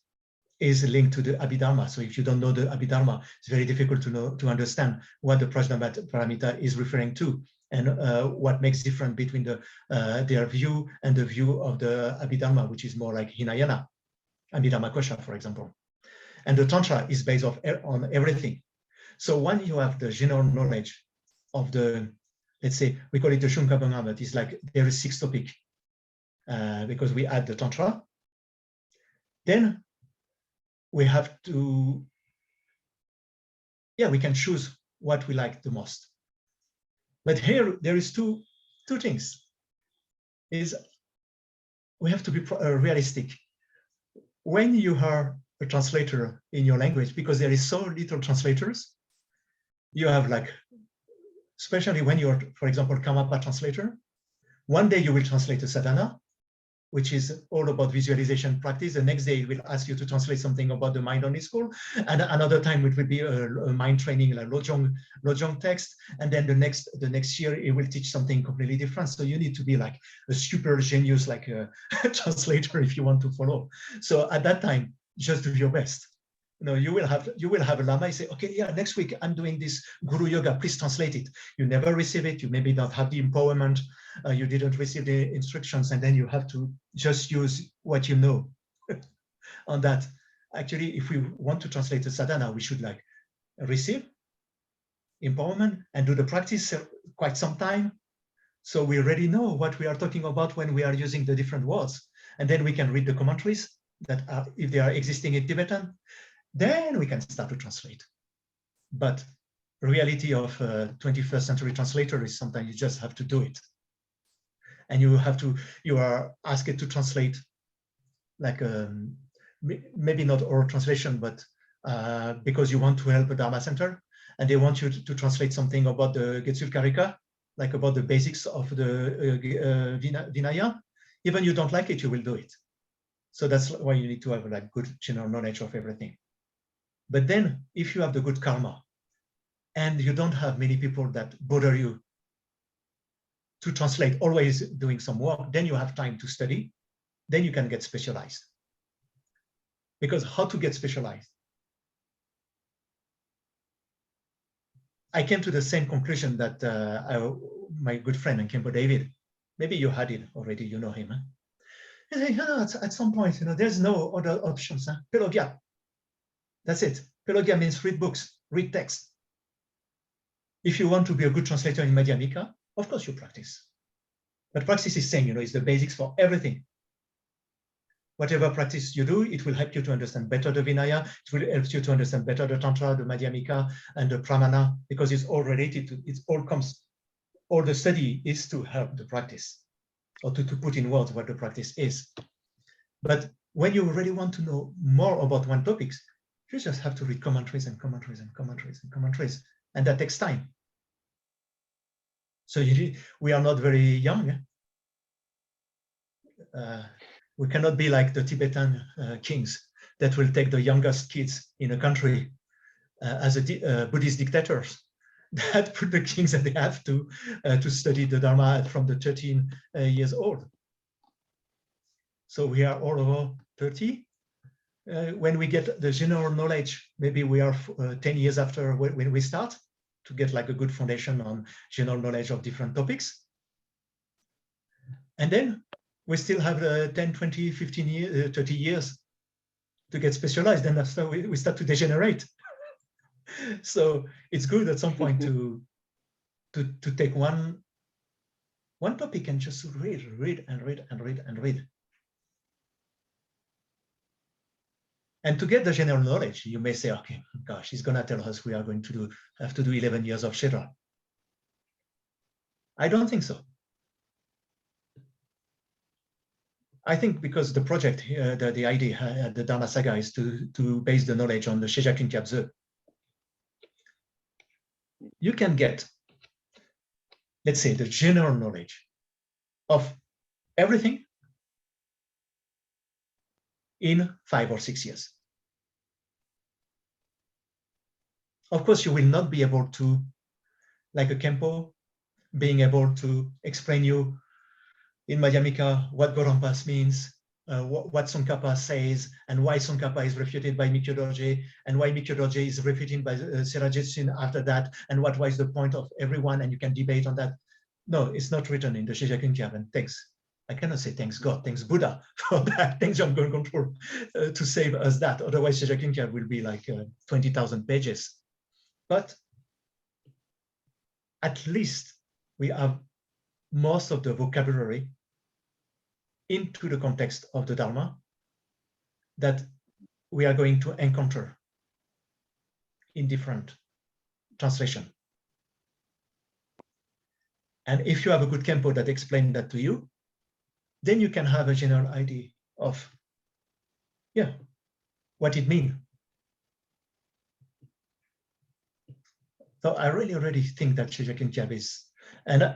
is linked to the Abhidharma. So if you don't know the Abhidharma, it's very difficult to understand what the Prajnaparamita is referring to, and what makes different between their view and the view of the Abhidharma, which is more like Hinayana, Abhidharma Kosha, for example. And the Tantra is based on everything. So when you have the general knowledge of the, let's say, we call it the Shunkabanga, but it's like there is 6 topics because we add the Tantra, then we have to, we can choose what we like the most. But here there is two things. Is we have to be realistic. When you are a translator in your language, because there is so little translators, you have especially when you're, for example, Karmapa translator, one day you will translate a sadhana, which is all about visualization practice. The next day, it will ask you to translate something about the mind only school. And another time, it will be a mind training, like Lojong text. And then the next year, it will teach something completely different. So you need to be like a super genius, like a translator, if you want to follow. So at that time, just do your best. You will have a lama. You say, okay, yeah, next week I'm doing this Guru Yoga. Please translate it. You never receive it. You maybe not have the empowerment. You didn't receive the instructions, and then you have to just use what you know on that. Actually, if we want to translate the sadhana, we should like receive empowerment and do the practice quite some time. So we already know what we are talking about when we are using the different words. And then we can read the commentaries that are, if they are existing in Tibetan, then we can start to translate. But the reality of 21st century translator is sometimes you just have to do it. And you are asked to translate like maybe not oral translation, but because you want to help a Dharma center, and they want you to translate something about the Getsul Karika, like about the basics of the Vinaya. Even you don't like it, you will do it. So that's why you need to have like good general knowledge of everything. But then if you have the good karma and you don't have many people that bother you to translate, always doing some work, then you have time to study, then you can get specialized. Because how to get specialized? I came to the same conclusion that my good friend Kempo David, maybe you had it already, you know him. Huh? He said, at some point, there's no other options. Huh? Pelogya. That's it. Pelogya means read books, read text. If you want to be a good translator in Madhyamika, of course you practice. But practice is saying, it's the basics for everything. Whatever practice you do, it will help you to understand better the Vinaya. It will help you to understand better the Tantra, the Madhyamika, and the Pramana, because it's all related to, all the study is to help the practice, or to put in words what the practice is. But when you really want to know more about one topic, you just have to read commentaries and commentaries and commentaries and commentaries, and that takes time. So we are not very young. We cannot be like the Tibetan kings that will take the youngest kids in a country as a Buddhist dictators that put the kings that they have to study the Dharma from the 13 years old. So we are all over 30. When we get the general knowledge, maybe we are 10 years after when we start to get like a good foundation on general knowledge of different topics. And then we still have 10, 20, 15 years, 30 years to get specialized. Then after we start to degenerate. So it's good at some point to take one topic and just read and read and read and read. And to get the general knowledge, you may say, okay, gosh, he's going to tell us we are going to have to do 11 years of Shedra. I don't think so. I think because the project, the idea, the Dharma Saga is to base the knowledge on the Sheja Kyabze. You can get, let's say, the general knowledge of everything in 5 or 6 years. Of course, you will not be able to, like a Kempo, being able to explain you in Madhyamika what Gorampas means, what Tsongkhapa says, and why Tsongkhapa is refuted by Mikyo Dorje, and why Mikyo Dorje is refuted by Serajitsin after that, and what was the point of everyone, and you can debate on that. No, it's not written in the Sheja Kyab, and thanks. I cannot say thanks God, thanks Buddha for that, thanks Jampa Control to save us that. Otherwise, Sheja Kyab will be like 20,000 pages. But at least we have most of the vocabulary into the context of the Dharma that we are going to encounter in different translation. And if you have a good Kempo that explains that to you, then you can have a general idea of, yeah, what it means. So I really think that Sheja Kyab is, and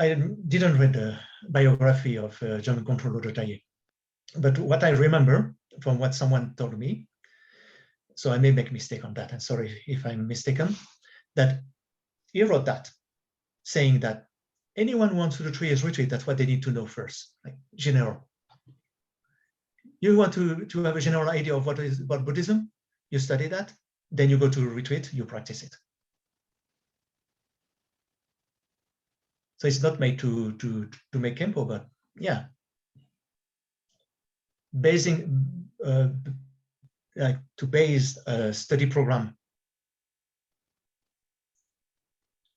I didn't read the biography of John Controlo de Taille, but what I remember from what someone told me, so I may make a mistake on that, and sorry if I'm mistaken, that he wrote that, saying that anyone who wants to do 3 years retreat, that's what they need to know first, like general. You want to have a general idea of what is about Buddhism, you study that, then you go to a retreat, you practice it. So it's not made to make Kempo, but yeah, basing like to base a study program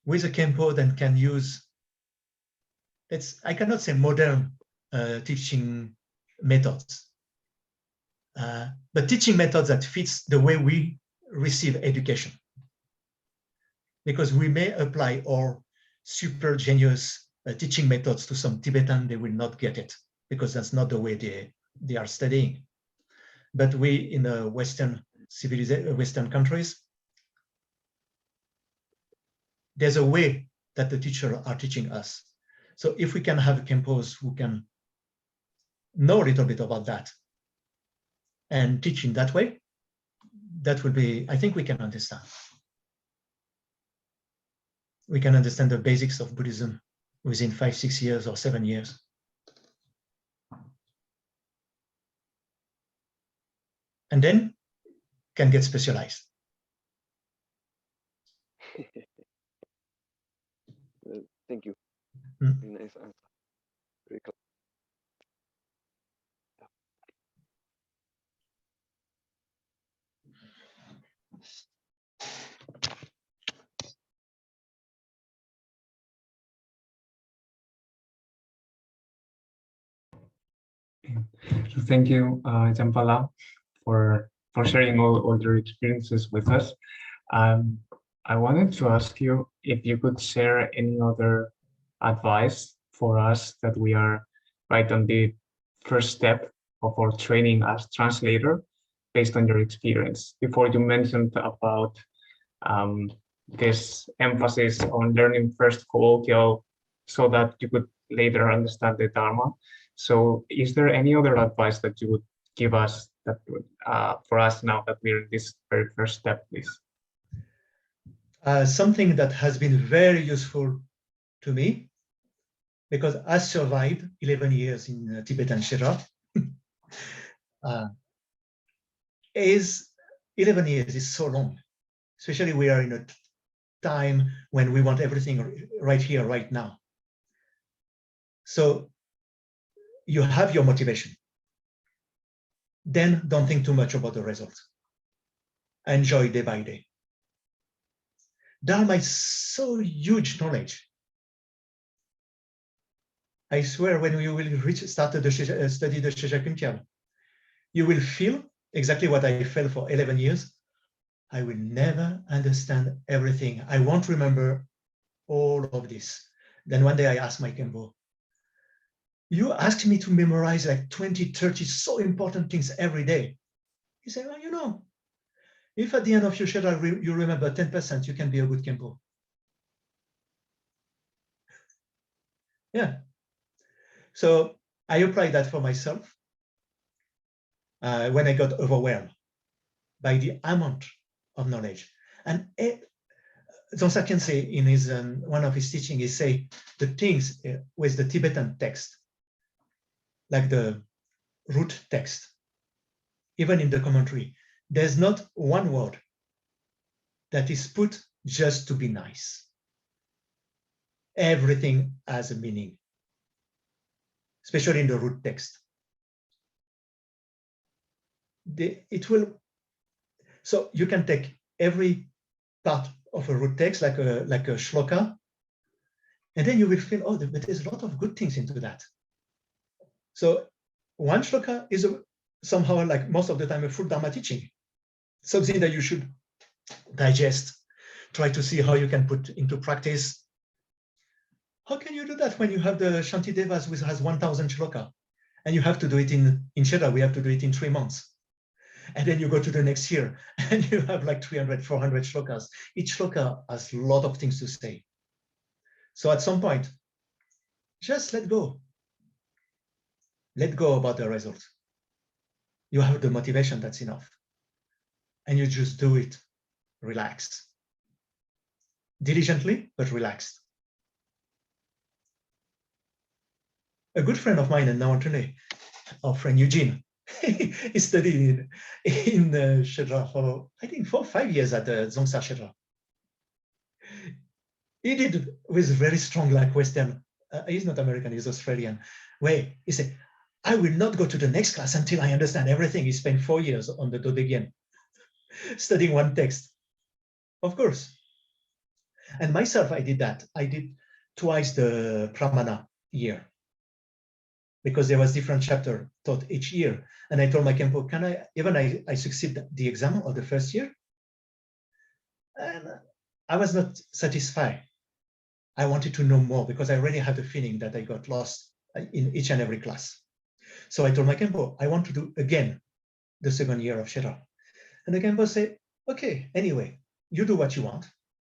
with a Kempo that can use, I cannot say modern teaching methods, but teaching methods that fits the way we receive education. Because we may apply our super genius teaching methods to some Tibetan, they will not get it because that's not the way they are studying. But we in the Western Western countries, there's a way that the teachers are teaching us. So if we can have Kempos who can know a little bit about that and teach in that way, that would be, I think we can understand. We can understand the basics of Buddhism within 5, 6 years or 7 years. And then can get specialized. Thank you. Mm. Nice answer. Very clear. Thank you, Jampa, for sharing all your experiences with us. I wanted to ask you if you could share any other advice for us that we are right on the first step of our training as translator based on your experience. Before you mentioned about this emphasis on learning first colloquial so that you could later understand the Dharma. So is there any other advice that you would give us that for us now that we're in this very first step, please? Something that has been very useful to me, because I survived 11 years in Tibetan Shira, is 11 years is so long, especially we are in a time when we want everything right here, right now. So you have your motivation. Then don't think too much about the results. Enjoy day by day. Dharma is so huge knowledge. I swear when we will start to study the Shejakuntial, you will feel exactly what I felt for 11 years. I will never understand everything. I won't remember all of this. Then one day I asked my Kempo, you asked me to memorize like 20, 30 so important things every day. He said, well, you know, if at the end of your Shedra you remember 10%, you can be a good Kempo. Yeah. So I applied that for myself when I got overwhelmed by the amount of knowledge. And Dzongsa Khyentse in his one of his teaching, he say the things with the Tibetan text, like the root text, even in the commentary, there's not one word that is put just to be nice. Everything has a meaning, especially in the root text. So you can take every part of a root text, like a shloka, and then you will feel, oh, but there's a lot of good things into that. So one shloka is somehow, like most of the time, a full Dharma teaching, something that you should digest, try to see how you can put into practice. How can you do that when you have the Shantidevas, which has 1,000 shloka, and you have to do it in Shedda, we have to do it in 3 months. And then you go to the next year and you have like 300, 400 shlokas. Each shloka has a lot of things to say. So at some point, just let go. Let go about the result. You have the motivation, that's enough. And you just do it, relax. Diligently, but relaxed. A good friend of mine, and now Anthony, our friend Eugene, he studied in Shedra for, I think, 4 or 5 years at the Dzongsa Shedra. He did with very strong, like Western, he's not American, he's Australian, way. He said, I will not go to the next class until I understand everything. He spent 4 years on the Dodegian, studying one text. Of course. And myself, I did that. I did twice the Pramana year, because there was different chapter taught each year. And I told my Kempo, can I succeed the exam of the first year? And I was not satisfied. I wanted to know more because I already had the feeling that I got lost in each and every class. So I told my Kempo, I want to do again the second year of Shedra. And the Kempo said, okay, anyway, you do what you want.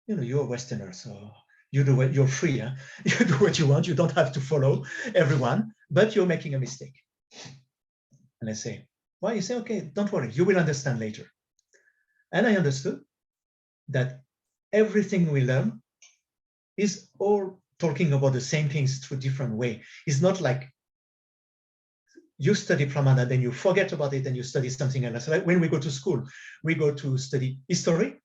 You know, you're a Westerner, so you do what you're free. Huh? You do what you want. You don't have to follow everyone, but you're making a mistake. And I say, why? You say, okay, don't worry, you will understand later. And I understood that everything we learn is all talking about the same things through different way. It's not like you study Pramana, then you forget about it and you study something else. Like when we go to school, we go to study history.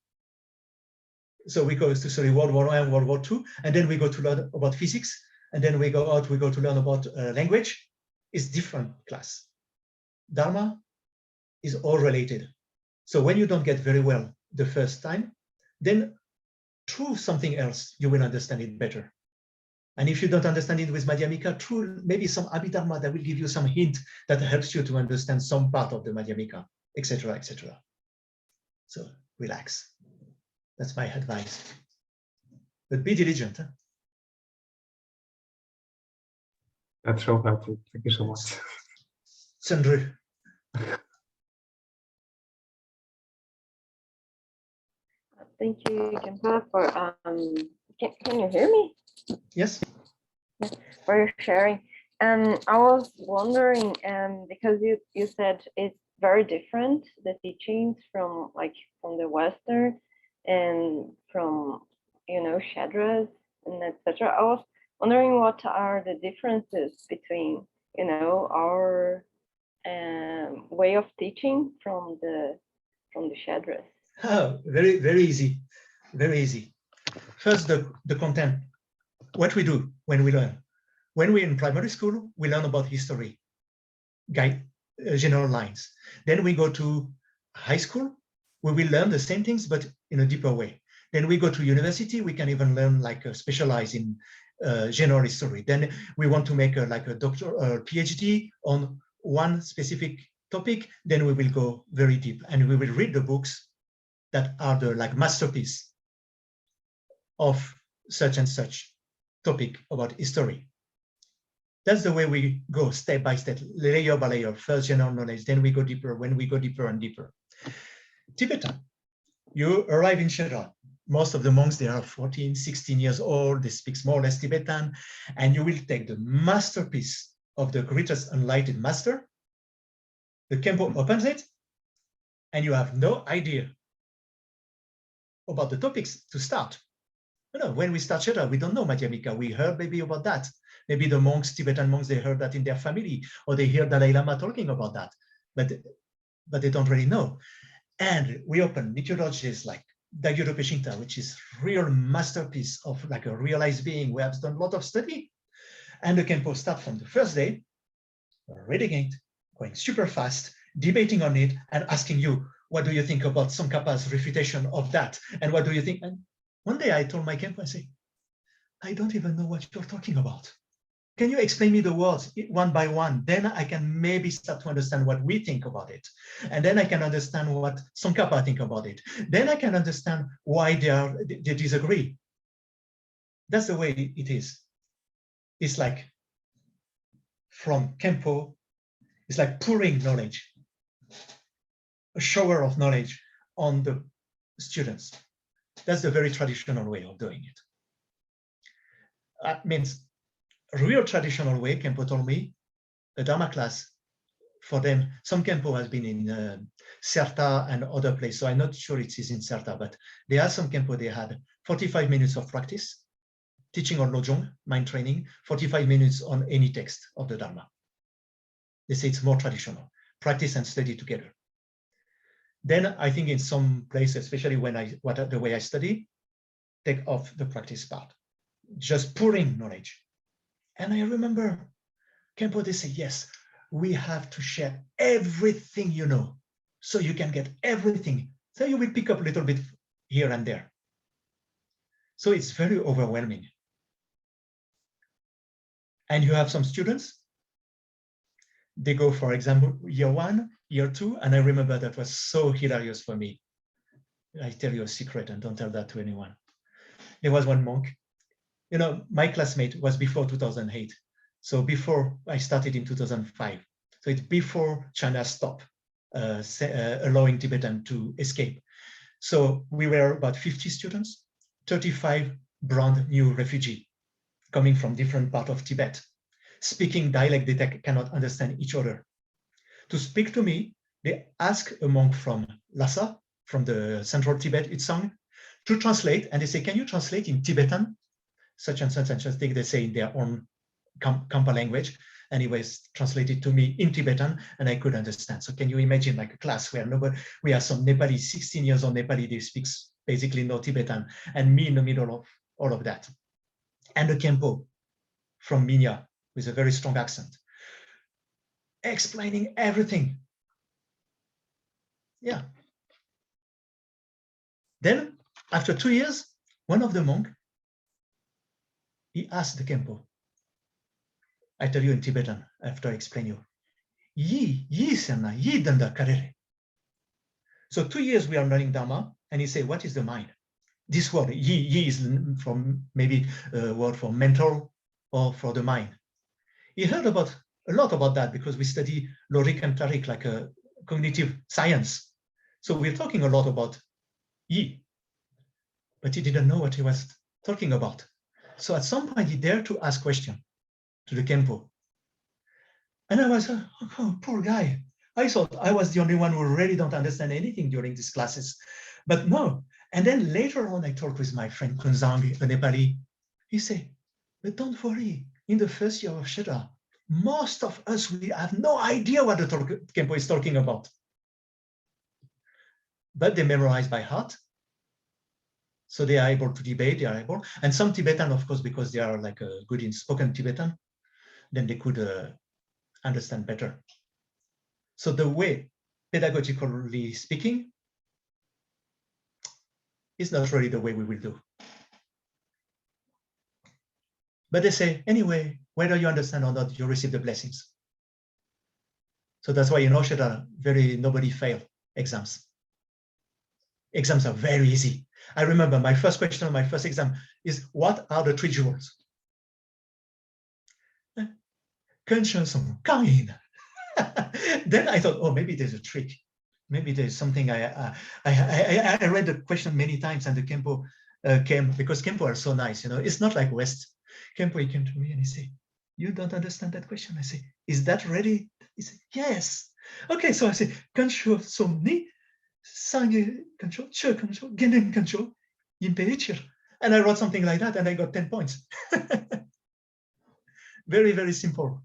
So we go to study World War I and World War II, and then we go to learn about physics, and then we go out, we go to learn about language. It's different class. Dharma is all related. So when you don't get very well the first time, then through something else, you will understand it better. And if you don't understand it with Madhyamika, through maybe some Abhidharma that will give you some hint that helps you to understand some part of the Madhyamika, etc., etc. So relax. That's my advice. But be diligent. Huh? That's so helpful. Thank you so much. Sandru. Thank you, Jampa, for can you hear me? Yes. For your sharing. I was wondering, because you said it's very different, the teachings from the Western and from Shedras and etc. I was wondering what are the differences between our way of teaching from the Shedras. Oh, very, very easy. Very easy. First, the content. What we do when we learn. When we're in primary school, we learn about history, general lines. Then we go to high school, we will learn the same things, but in a deeper way. Then we go to university, we can even learn specialize in general history. Then we want to make a doctor or PhD on one specific topic, then we will go very deep and we will read the books that are the masterpiece of such and such topic about history. That's the way we go step by step, layer by layer, first general knowledge, then we go deeper when we go deeper and deeper. Tibetan, you arrive in Shedra. Most of the monks, they are 14, 16 years old, they speak more or less Tibetan, and you will take the masterpiece of the greatest enlightened master, the Kempo opens it, and you have no idea about the topics to start. When we start Shedra, we don't know Madhyamika. We heard maybe about that. Maybe the monks, Tibetan monks, they heard that in their family, or they hear Dalai Lama talking about that, but they don't really know. And we open mythologies like Dagyudo Peshinta, which is real masterpiece of a realized being who has done a lot of study. And the Kempo start from the first day, reading it, going super fast, debating on it, and asking you, what do you think about Tsongkhapa's refutation of that? And what do you think? And one day I told my Kempo, I say, I don't even know what you're talking about. Can you explain me the words one by one? Then I can maybe start to understand what we think about it. And then I can understand what Tsongkhapa think about it. Then I can understand why they disagree. That's the way it is. It's like from Kempo, it's like pouring knowledge, a shower of knowledge on the students. That's the very traditional way of doing it. That means real traditional way, Kempo told me, a Dharma class for them, some Kempo has been in Serta and other places, so I'm not sure it is in Serta, but there are some Kempo, they had 45 minutes of practice, teaching on Lojong, mind training, 45 minutes on any text of the Dharma. They say it's more traditional, practice and study together. Then I think in some places, especially when the way I study, take off the practice part, just pouring knowledge. And I remember Kempo, they say, yes, we have to share everything you know, so you can get everything. So you will pick up a little bit here and there. So it's very overwhelming. And you have some students, they go, for example, year 1, year 2, and I remember that was so hilarious for me. I tell you a secret and don't tell that to anyone. There was one monk, you know, my classmate was before 2008. So before I started in 2005. So it's before China stopped allowing Tibetan to escape. So we were about 50 students, 35 brand new refugees coming from different parts of Tibet, speaking dialect they cannot understand each other. To speak to me, they ask a monk from Lhasa, from the central Tibet, Itzang, to translate, and they say, can you translate in Tibetan? Such and such thing they say in their own Jampa language, and it was translated to me in Tibetan, and I could understand. So can you imagine like a class where we have some Nepali, 16 years old Nepali, they speak basically no Tibetan, and me in the middle of all of that. And the Kempo from Minya with a very strong accent, explaining everything. Yeah. Then, after 2 years, one of the monks, he asked the Kempo, I tell you in Tibetan, after I explain you, yi sana, yi danda karere. So 2 years we are learning Dharma, and he said, what is the mind? This word, yi is from maybe a word for mental or for the mind. He heard a lot about that because we study Lorik and Tarik, like a cognitive science. So we're talking a lot about yi, but he didn't know what he was talking about. So at some point he dared to ask question to the Kempo. And I was, oh, poor guy. I thought I was the only one who really don't understand anything during these classes, but no. And then later on, I talked with my friend Kunzang, a Nepali. He said, but don't worry, in the first year of Shedda, most of us, we have no idea what the Kempo is talking about. But they memorize by heart. So they are able to debate, they are able. And some Tibetan, of course, because they are like good in spoken Tibetan, then they could understand better. So the way, pedagogically speaking, is not really the way we will do. But they say, anyway, whether you understand or not, you receive the blessings. So that's why in Osheda, nobody fail exams. Exams are very easy. I remember my first question on my first exam is, what are the 3 jewels? Then I thought, oh, maybe there's a trick. Maybe there's something. I read the question many times, and the Kempo came, because Kempo are so nice, you know. It's not like West. Kempo, he came to me and he said, you don't understand that question. I say, is that ready? He said, yes. Okay, so I said, Kansho somni, Sange Kansho, Che Kansho, Genen Kansho, Yimpe. And I wrote something like that, and I got 10 points. Very, very simple.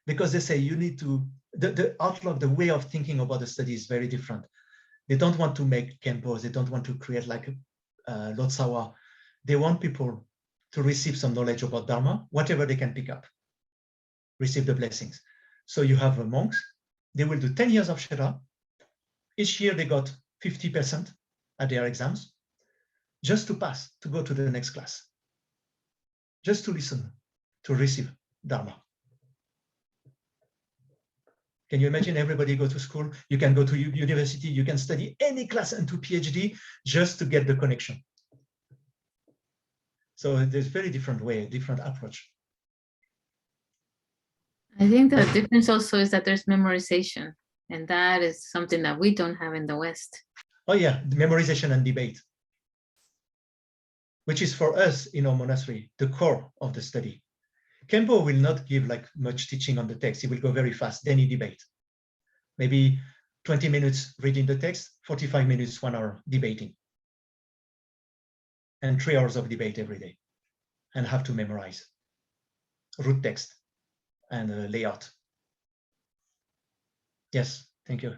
Because they say you need to, the outlook, the way of thinking about the study is very different. They don't want to make Kempos, they don't want to create like Lotsawa. They want people to receive some knowledge about Dharma, whatever they can pick up, receive the blessings. So you have monks, they will do 10 years of Shera. Each year they got 50% at their exams, just to pass, to go to the next class, just to listen, to receive Dharma. Can you imagine everybody go to school? You can go to university, you can study any class and to PhD just to get the connection. So there's very different way, different approach. I think the difference also is that there's memorization, and that is something that we don't have in the West. Oh yeah, the memorization and debate, which is for us in our monastery, the core of the study. Kempo will not give like much teaching on the text. He will go very fast. Then he debate. Maybe 20 minutes reading the text, 45 minutes, 1 hour debating. And 3 hours of debate every day. And have to memorize root text and layout. Yes, thank you.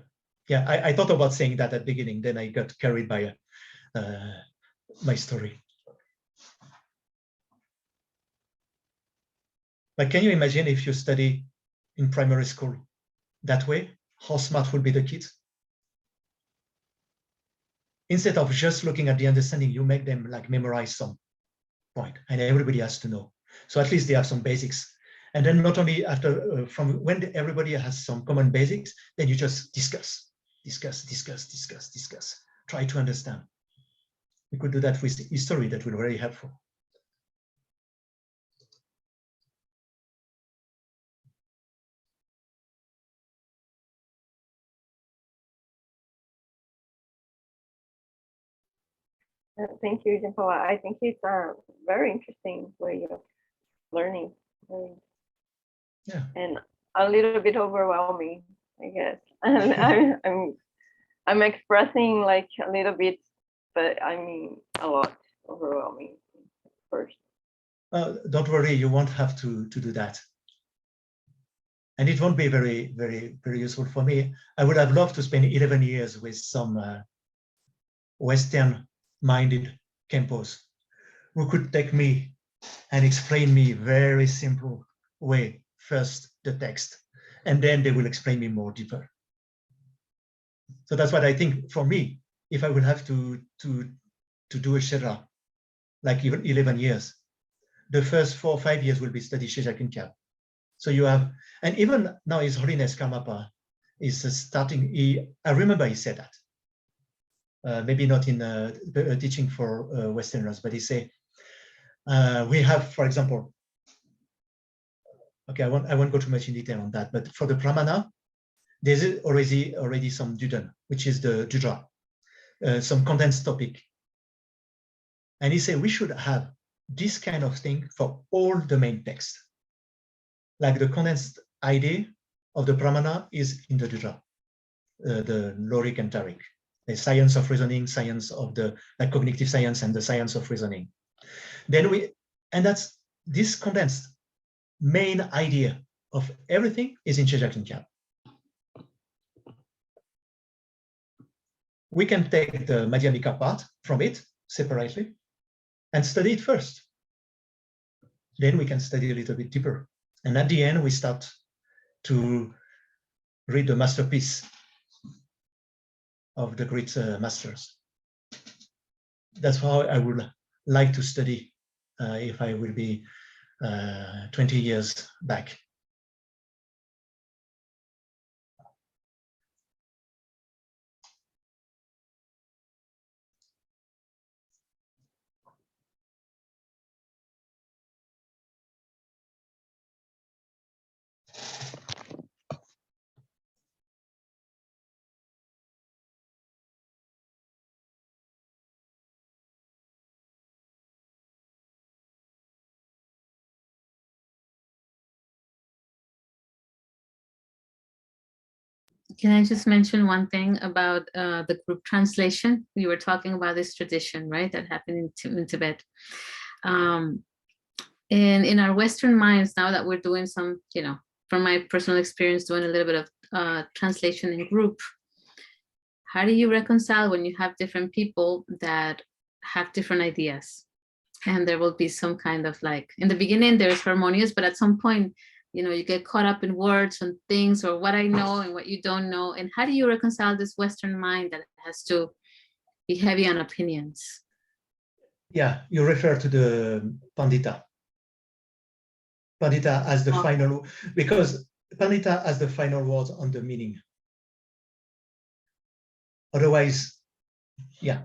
Yeah, I thought about saying that at the beginning, then I got carried by my story. But can you imagine if you study in primary school that way, how smart will be the kids? Instead of just looking at the understanding, you make them like memorize some point, and everybody has to know. So at least they have some basics. And then not only after, from when everybody has some common basics, then you just discuss. Try to understand. We could do that with history. That will be very helpful. Thank you, Jampa. I think it's a very interesting way of learning. Yeah. And a little bit overwhelming, I guess. I'm expressing like a little bit, but I mean a lot overwhelming first. Don't worry, you won't have to do that. And it won't be very, very, very useful for me. I would have loved to spend 11 years with some Western-minded Kempos who could take me and explain me very simple way, first the text, and then they will explain me more deeper. So that's what I think for me, if I would have to do a Shedra, like even 11 years, the first 4 or 5 years will be study Shejakinka. So you have, and even now His Holiness Karmapa is starting, I remember he said that, maybe not in teaching for Westerners, but he say, we have, for example, okay, I won't go too much in detail on that, but for the Pramana, there's already some Dudan, which is the Dudra, some condensed topic. And he said we should have this kind of thing for all the main text. Like the condensed idea of the Pramana is in the Dudra, the Lorik and Tarik, the science of reasoning, science of the like cognitive science and the science of reasoning. Then that's this condensed main idea of everything is in Shejakinka. We can take the Madhyamika part from it separately and study it first. Then we can study a little bit deeper. And at the end, we start to read the masterpiece of the great masters. That's how I would like to study if I will be 20 years back. Can I just mention one thing about the group translation? We were talking about this tradition, right, that happened in Tibet. And in our Western minds, now that we're doing some, from my personal experience, doing a little bit of translation in group, how do you reconcile when you have different people that have different ideas? And there will be some kind of like, in the beginning, there's harmonious, but at some point, you get caught up in words and things, or what I know and what you don't know. And how do you reconcile this Western mind that has to be heavy on opinions? Yeah, you refer to the Pandita. Pandita as the final, because Pandita has the final word on the meaning. Otherwise, yeah.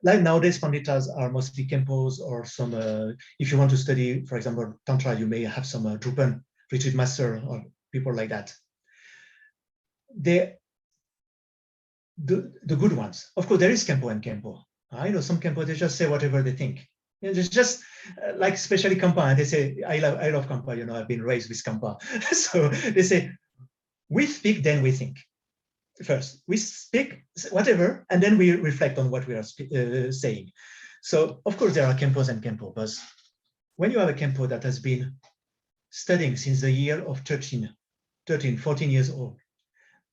Like nowadays, Panditas are mostly Kempos or some, if you want to study, for example, Tantra, you may have some Drupan, retreat master, or people like that. The good ones. Of course, there is Kempo and Kempo. I know some Kempo, they just say whatever they think. It's just like especially Jampa, they say, I love Jampa, you know, I've been raised with Jampa. So they say, we speak, then we think. First, we speak whatever, and then we reflect on what we are saying. So of course there are Kempos and Kempo, but when you have a Kempo that has been studying since the year of 13, 14 years old,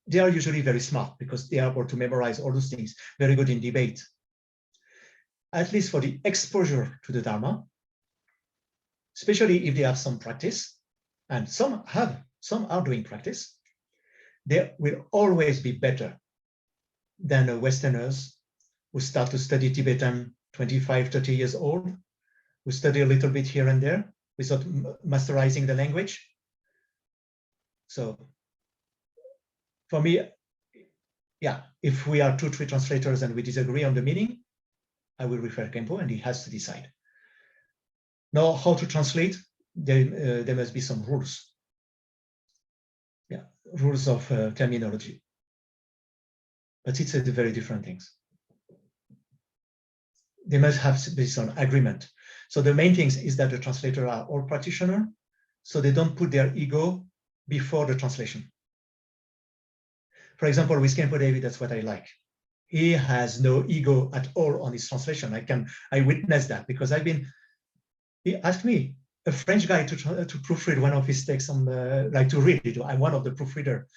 they are usually very smart because they are able to memorize all those things, very good in debate. At least for the exposure to the Dharma, especially if they have some practice, and some are doing practice, they will always be better than Westerners who start to study Tibetan 25, 30 years old, who study a little bit here and there without masterizing the language. So for me, yeah, if we are 2-3 translators and we disagree on the meaning, I will refer Kempo and he has to decide. Now, how to translate? There must be some rules. Yeah, rules of terminology. But it's very different things. There must have be some agreement. So the main thing is that the translators are all practitioners, so they don't put their ego before the translation. For example, with Kempo David, that's what I like. He has no ego at all on his translation. I witnessed that because he asked me, a French guy, to proofread one of his texts on the, like to read it. I'm one of the proofreader,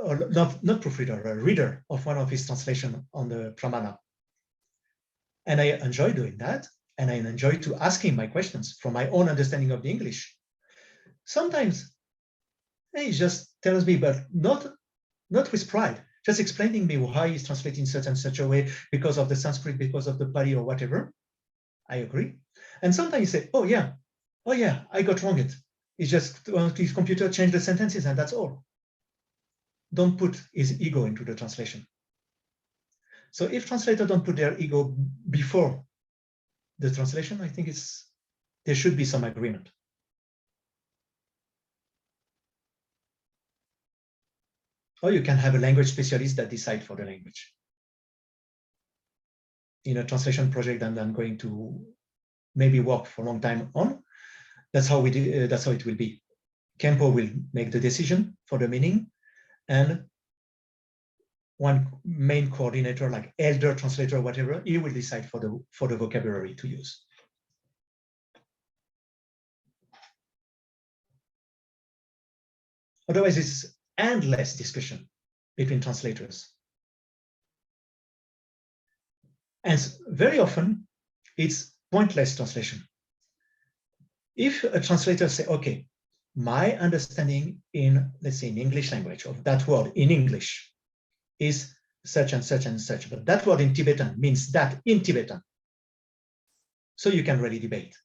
or not proofreader, a reader of one of his translation on the Pramana. And I enjoy doing that. And I enjoy to asking my questions from my own understanding of the English. Sometimes he just tells me, but not with pride, just explaining me why he's translating such and such a way because of the Sanskrit, because of the Pali or whatever. I agree. And sometimes you say, oh yeah, I got wrong it. It's just his computer changed the sentences and that's all. Don't put his ego into the translation. So if translators don't put their ego before the translation, I think there should be some agreement. Or you can have a language specialist that decide for the language in a translation project that I'm going to maybe work for a long time on. That's how it will be. Kempo will make the decision for the meaning, and one main coordinator, like elder translator, whatever, he will decide for the vocabulary to use. Otherwise, it's endless discussion between translators. And very often, it's pointless translation. If a translator say, okay, my understanding in, let's say, in English language of that word in English is such and such and such, but that word in Tibetan means that in Tibetan. So you can really debate.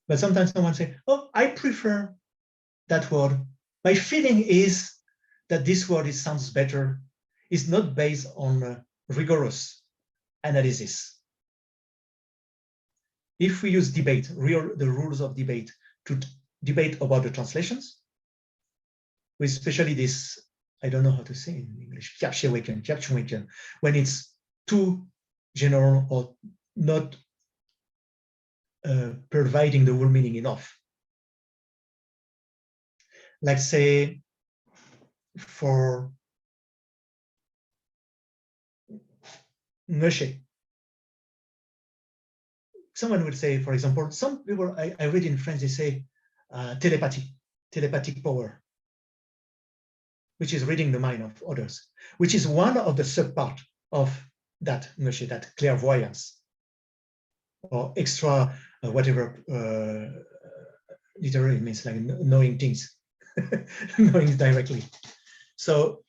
But sometimes someone say, oh, I prefer that word. My feeling is that this word sounds better. It's not based on rigorous analysis. If we use debate, the rules of debate, to debate about the translations, with especially this, I don't know how to say in English, when it's too general or not providing the whole meaning enough. Like say, for Ngöshe, someone would say, for example, some people I read in French, they say telepathic power, which is reading the mind of others, which is one of the subpart of that Ngöshe, that clairvoyance, or extra whatever literally means, like knowing things, knowing directly. So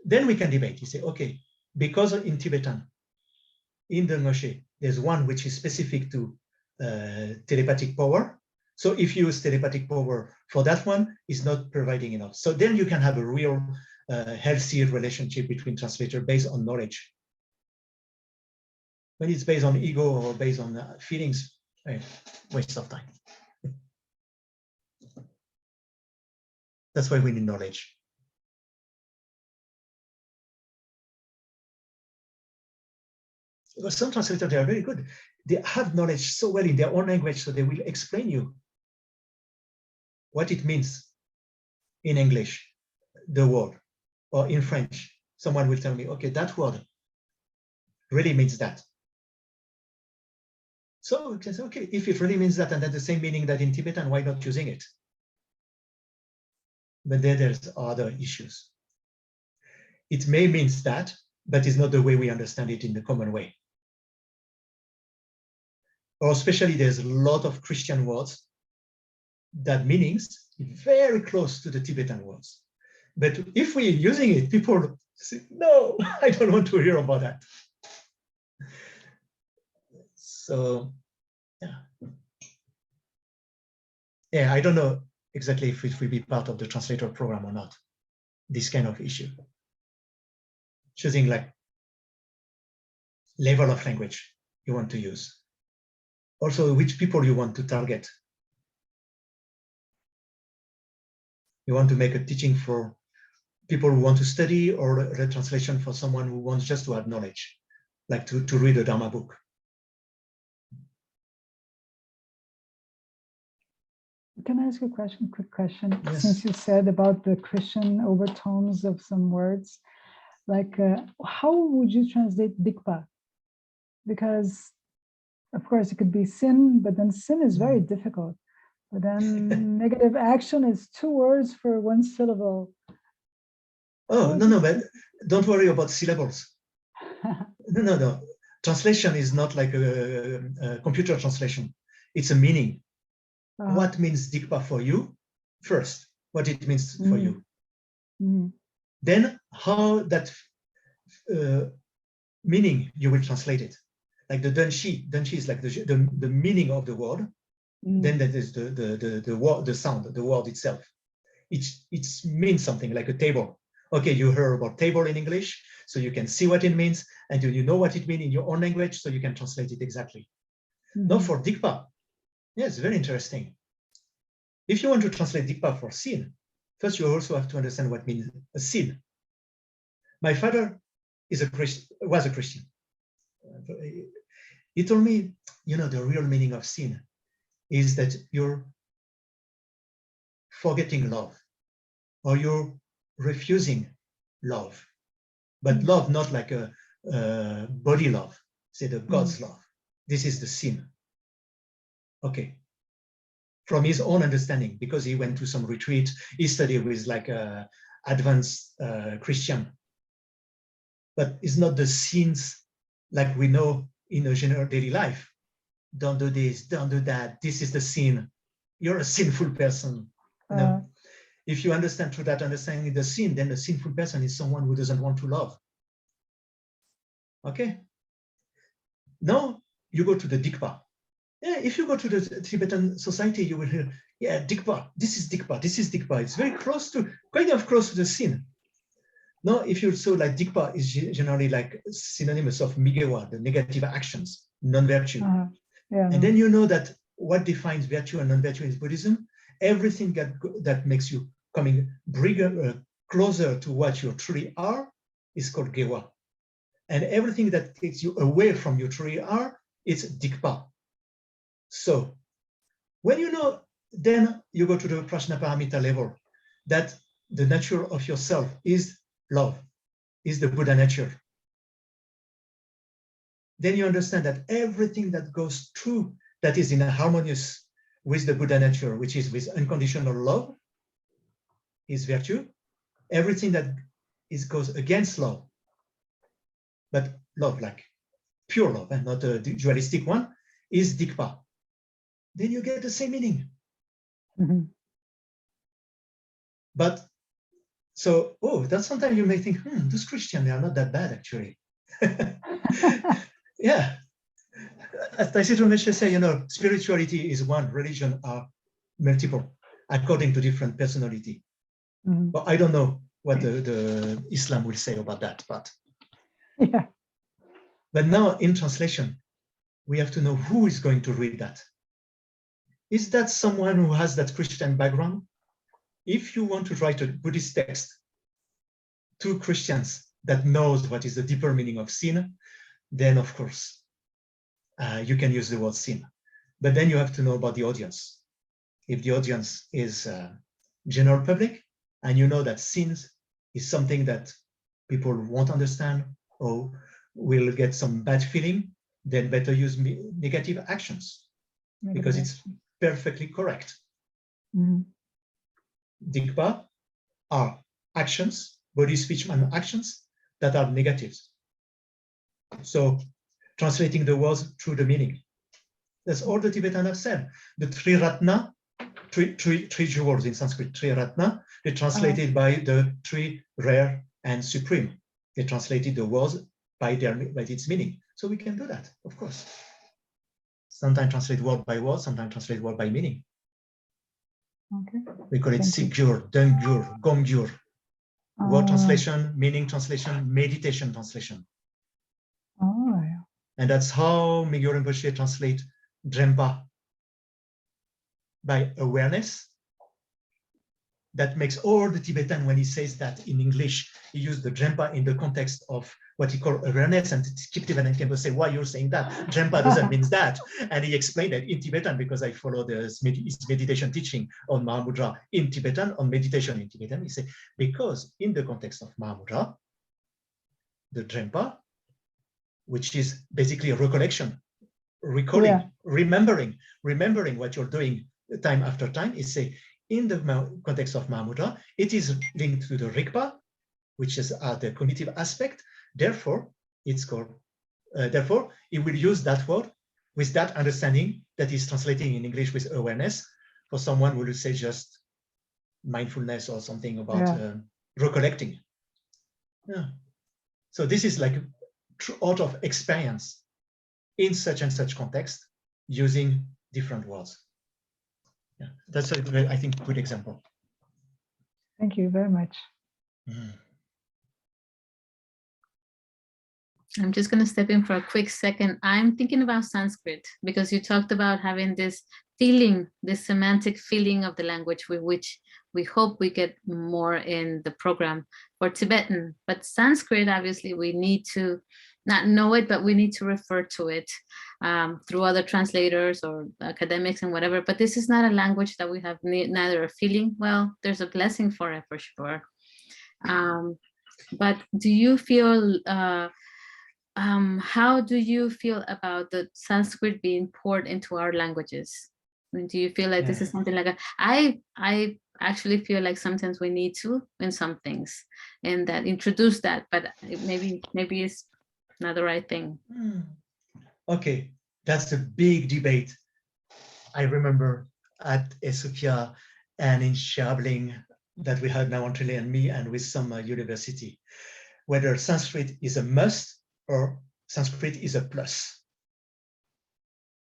then we can debate. You say, okay, because in Tibetan, in the Ngöshe, there's one which is specific to telepathic power. So if you use telepathic power for that one, it's not providing enough. So then you can have a real healthy relationship between translator based on knowledge. When it's based on ego or based on feelings, waste of time. That's why we need knowledge. Because some translators, they are very good. they have knowledge so well in their own language, so they will explain you what it means in English, the word, or in French. Someone will tell me, okay, that word really means that. So we can say, okay, if it really means that and has the same meaning that in Tibetan, why not using it? But there's other issues. It may mean that, but it's not the way we understand it in the common way. Or especially there's a lot of Christian words that meanings very close to the Tibetan words. But if we're using it, people say, no, I don't want to hear about that. So, yeah, I don't know exactly if it will be part of the translator program or not, this kind of issue. Choosing like level of language you want to use. Also, which people you want to target. You want to make a teaching for people who want to study, or a translation for someone who wants just to have knowledge, like to read a Dharma book. Can I ask you a question? Quick question. Yes. Since you said about the Christian overtones of some words, like how would you translate dikpa? Because of course it could be sin, but then sin is very difficult. But then negative action is 2 words for 1 syllable. Oh, no, but don't worry about syllables. No. Translation is not like a computer translation. It's a meaning. What means dikpa for you first? What it means for you. Then how that meaning you will translate it. Like the danshi is like the meaning of the word. Then that is the word, the sound, the word itself. It means something like a table. Okay, you heard about table in English, so you can see what it means, and you know what it means in your own language, so you can translate it exactly. Now for dikpa, yes, very interesting. If you want to translate dikpa for sin, first you also have to understand what means a sin. My father was a Christian. He told me, the real meaning of sin is that you're forgetting love, or you're refusing love, but love not like a body love, say the God's love. This is the sin. Okay. From his own understanding, because he went to some retreat, he studied with like a advanced Christian. But it's not the sins like we know in a general daily life. Don't do this, don't do that. This is the sin. You're a sinful person. If you understand through that understanding the sin, then the sinful person is someone who doesn't want to love. Okay. Now you go to the dikpa. Yeah, if you go to the Tibetan society, you will hear, yeah, dikpa. This is dikpa. This is dikpa. It's very close to, kind of close to the sin. Now, if you so like dikpa is generally like synonymous of migewa, the negative actions, non-virtue. And then you know that what defines virtue and non-virtue in Buddhism, everything that makes you coming closer to what you truly are is called gewa. And everything that takes you away from your truly are, it's dikpa. So when you know, then you go to the Prajnaparamita level, that the nature of yourself is love, is the Buddha nature. Then you understand that everything that goes through, that is in harmonious with the Buddha nature, which is with unconditional love, is virtue. Everything that goes against love, but love like pure love and not a dualistic one, is dikpa. Then you get the same meaning. But so, that sometimes you may think, those Christians, they are not that bad actually. Yeah. As Taisei Rinpoche say, spirituality is one, religion are multiple, according to different personality. But I don't know what the Islam will say about that, but yeah. But now in translation, we have to know who is going to read that. Is that someone who has that Christian background? If you want to write a Buddhist text to Christians that knows what is the deeper meaning of sin, then of course, you can use the word sin. But then you have to know about the audience. If the audience is general public, and you know that sins is something that people won't understand or will get some bad feeling, then better use negative actions because it's perfectly correct. Digpa are actions, body, speech, and actions that are negatives. So translating the words through the meaning. That's all the Tibetans have said. The three ratna, three jewels in Sanskrit, three ratna, they translated by the three rare and supreme. They translated the words by its meaning. So we can do that, of course. Sometimes translate word by word, sometimes translate word by meaning. Okay. We call it Sigyur, Dungyur, Gomgyur. Word translation, meaning translation, meditation translation. Oh, yeah. And that's how Migyo Rinpoche translate Jampa, by awareness. That makes all the Tibetan, when he says that in English, he used the Jampa in the context of what he called awareness, and Tibetan can say, why you're saying that? Jampa doesn't mean that. And he explained that in Tibetan, because I follow his meditation teaching on Mahamudra in Tibetan, on meditation in Tibetan. He said, because in the context of Mahamudra, the Jampa, which is basically a recollection, recalling, remembering what you're doing time after time, is say, in the context of Mahamudra, it is linked to the Rigpa, which is the cognitive aspect. Therefore, it's called, therefore, he will use that word with that understanding that is translating in English with awareness for someone who will say just mindfulness or something about recollecting. Yeah. So this is like out of experience in such and such context using different words. Yeah, that's a, I think, good example. Thank you very much. I'm just going to step in for a quick second. I'm thinking about Sanskrit because you talked about having this feeling, this semantic feeling of the language, with which we hope we get more in the program for Tibetan. But Sanskrit, obviously, we need to not know it, but we need to refer to it through other translators or academics and whatever. But this is not a language that we have neither a feeling. Well, there's a blessing for it for sure. But do you feel, how do you feel about the Sanskrit being poured into our languages? I mean, do you feel like this is something like I actually feel like sometimes we need to in some things and that introduce that, but maybe it's not the right thing. Okay, that's a big debate. I remember at Esukia and in Shabling that we had now on Chile and me and with some university, whether Sanskrit is a must or Sanskrit is a plus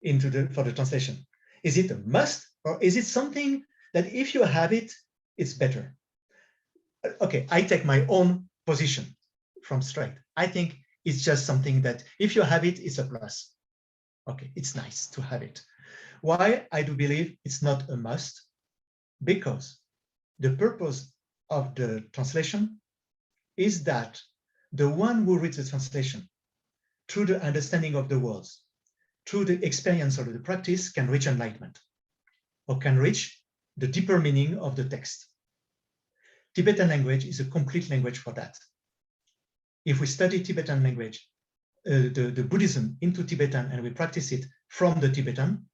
for the translation. Is it a must or is it something that if you have it, it's better? Okay, I take my own position from straight. I think it's just something that if you have it, it's a plus. Okay, it's nice to have it. Why I do believe it's not a must? Because the purpose of the translation is that the one who reads the translation through the understanding of the words, through the experience of the practice, can reach enlightenment or can reach the deeper meaning of the text. Tibetan language is a complete language for that. If we study Tibetan language, the Buddhism into Tibetan, and we practice it from the Tibetan,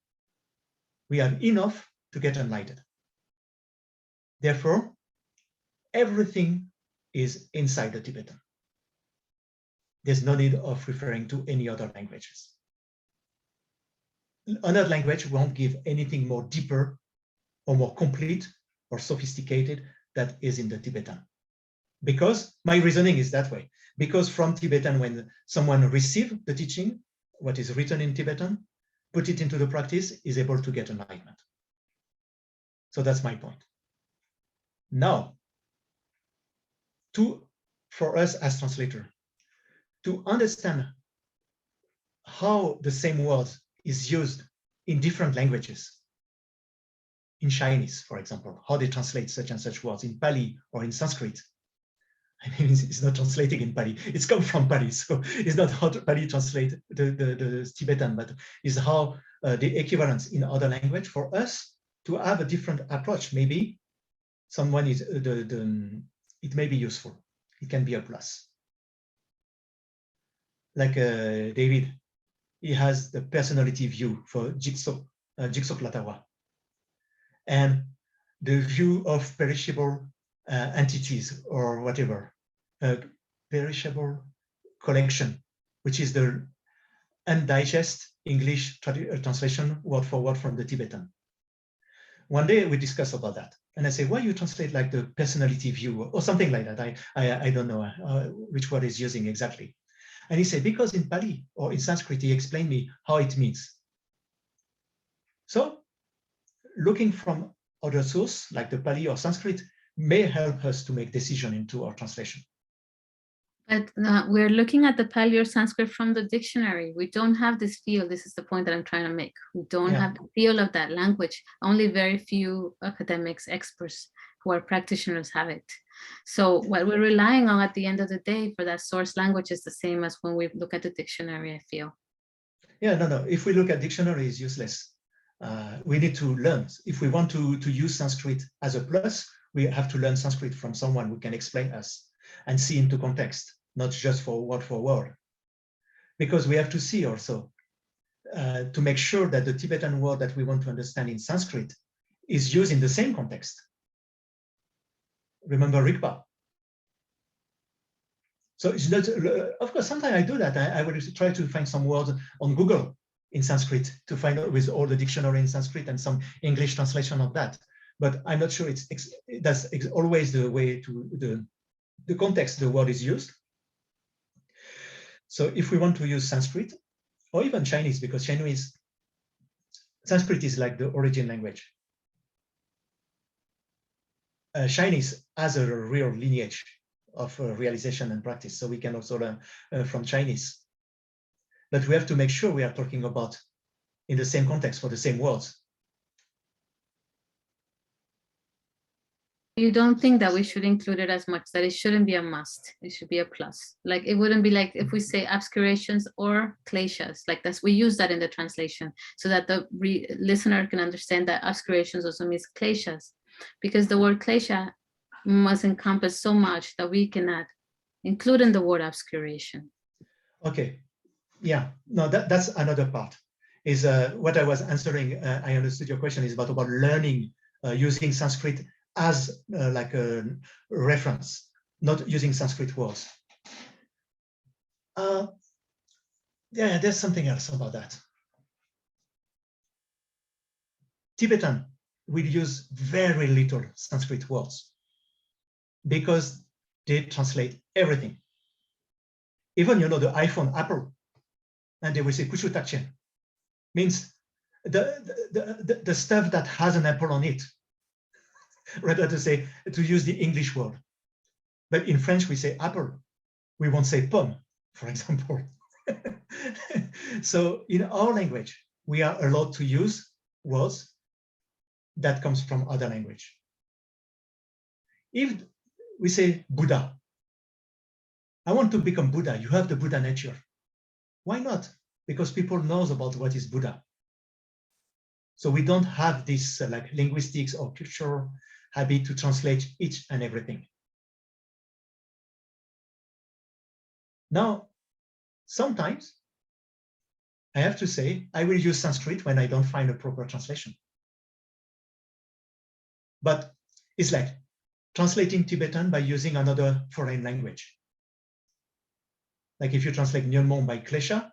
we have enough to get enlightened. Therefore, everything is inside the Tibetan. There's no need of referring to any other languages. Another language won't give anything more deeper or more complete or sophisticated that is in the Tibetan. Because my reasoning is that way. Because from Tibetan, when someone receives the teaching, what is written in Tibetan, put it into the practice, is able to get enlightenment. So that's my point. Now, for us as translator, to understand how the same word is used in different languages, in Chinese, for example, how they translate such and such words in Pali or in Sanskrit, I mean, it's not translating in Pali. It's come from Pali, so it's not how Pali translate the Tibetan, but is how the equivalence in other language for us to have a different approach. Maybe someone is it may be useful. It can be a plus. Like David, he has the personality view for Jigsaw Platawa, and the view of perishable entities or whatever, perishable collection, which is the undigested English translation word for word from the Tibetan. One day we discussed about that, and I say, why you translate like the personality view or something like that? I don't know which word is using exactly. And he said, because in Pali or in Sanskrit, he explained me how it means. So looking from other source like the Pali or Sanskrit may help us to make decision into our translation. But we're looking at the Pali or Sanskrit from the dictionary. We don't have this feel. This is the point that I'm trying to make. We don't have the feel of that language. Only very few academics, experts who are practitioners have it. So what we're relying on at the end of the day for that source language is the same as when we look at the dictionary, I feel. Yeah, no. If we look at dictionary, it's useless. We need to learn. If we want to use Sanskrit as a plus, we have to learn Sanskrit from someone who can explain us and see into context, not just for word. Because we have to see also to make sure that the Tibetan word that we want to understand in Sanskrit is used in the same context. Remember Rigpa. So it's not, of course, sometimes I do that. I will try to find some words on Google in Sanskrit to find out with all the dictionary in Sanskrit and some English translation of that. But I'm not sure that's always the way to the context the word is used. So if we want to use Sanskrit or even Chinese, because Sanskrit is like the origin language. Chinese has a real lineage of realization and practice, so we can also learn from Chinese. But we have to make sure we are talking about in the same context for the same words. You don't think that we should include it as much, that it shouldn't be a must, it should be a plus. Like it wouldn't be like if we say obscurations or kleshas, like that's, we use that in the translation so that the listener can understand that obscurations also means kleshas, because the word klesha must encompass so much that we cannot include in the word obscuration. Okay, yeah, no, that's another part. Is what I was answering, I understood your question is about learning using Sanskrit as like a reference, not using Sanskrit words. Yeah, there's something else about that. Tibetan will use very little Sanskrit words because they translate everything. Even, you know, the iPhone, Apple, and they will say Kushu Takchen, means the stuff that has an apple on it, rather to use the English word. But in French, we say apple. We won't say pomme, for example. So in our language, we are allowed to use words that comes from other language. If we say Buddha, I want to become Buddha, you have the Buddha nature. Why not? Because people knows about what is Buddha. So we don't have this like linguistics or cultural habit to translate each and everything. Now, sometimes I have to say, I will use Sanskrit when I don't find a proper translation. But it's like translating Tibetan by using another foreign language. Like if you translate Nyonmon by Klesha,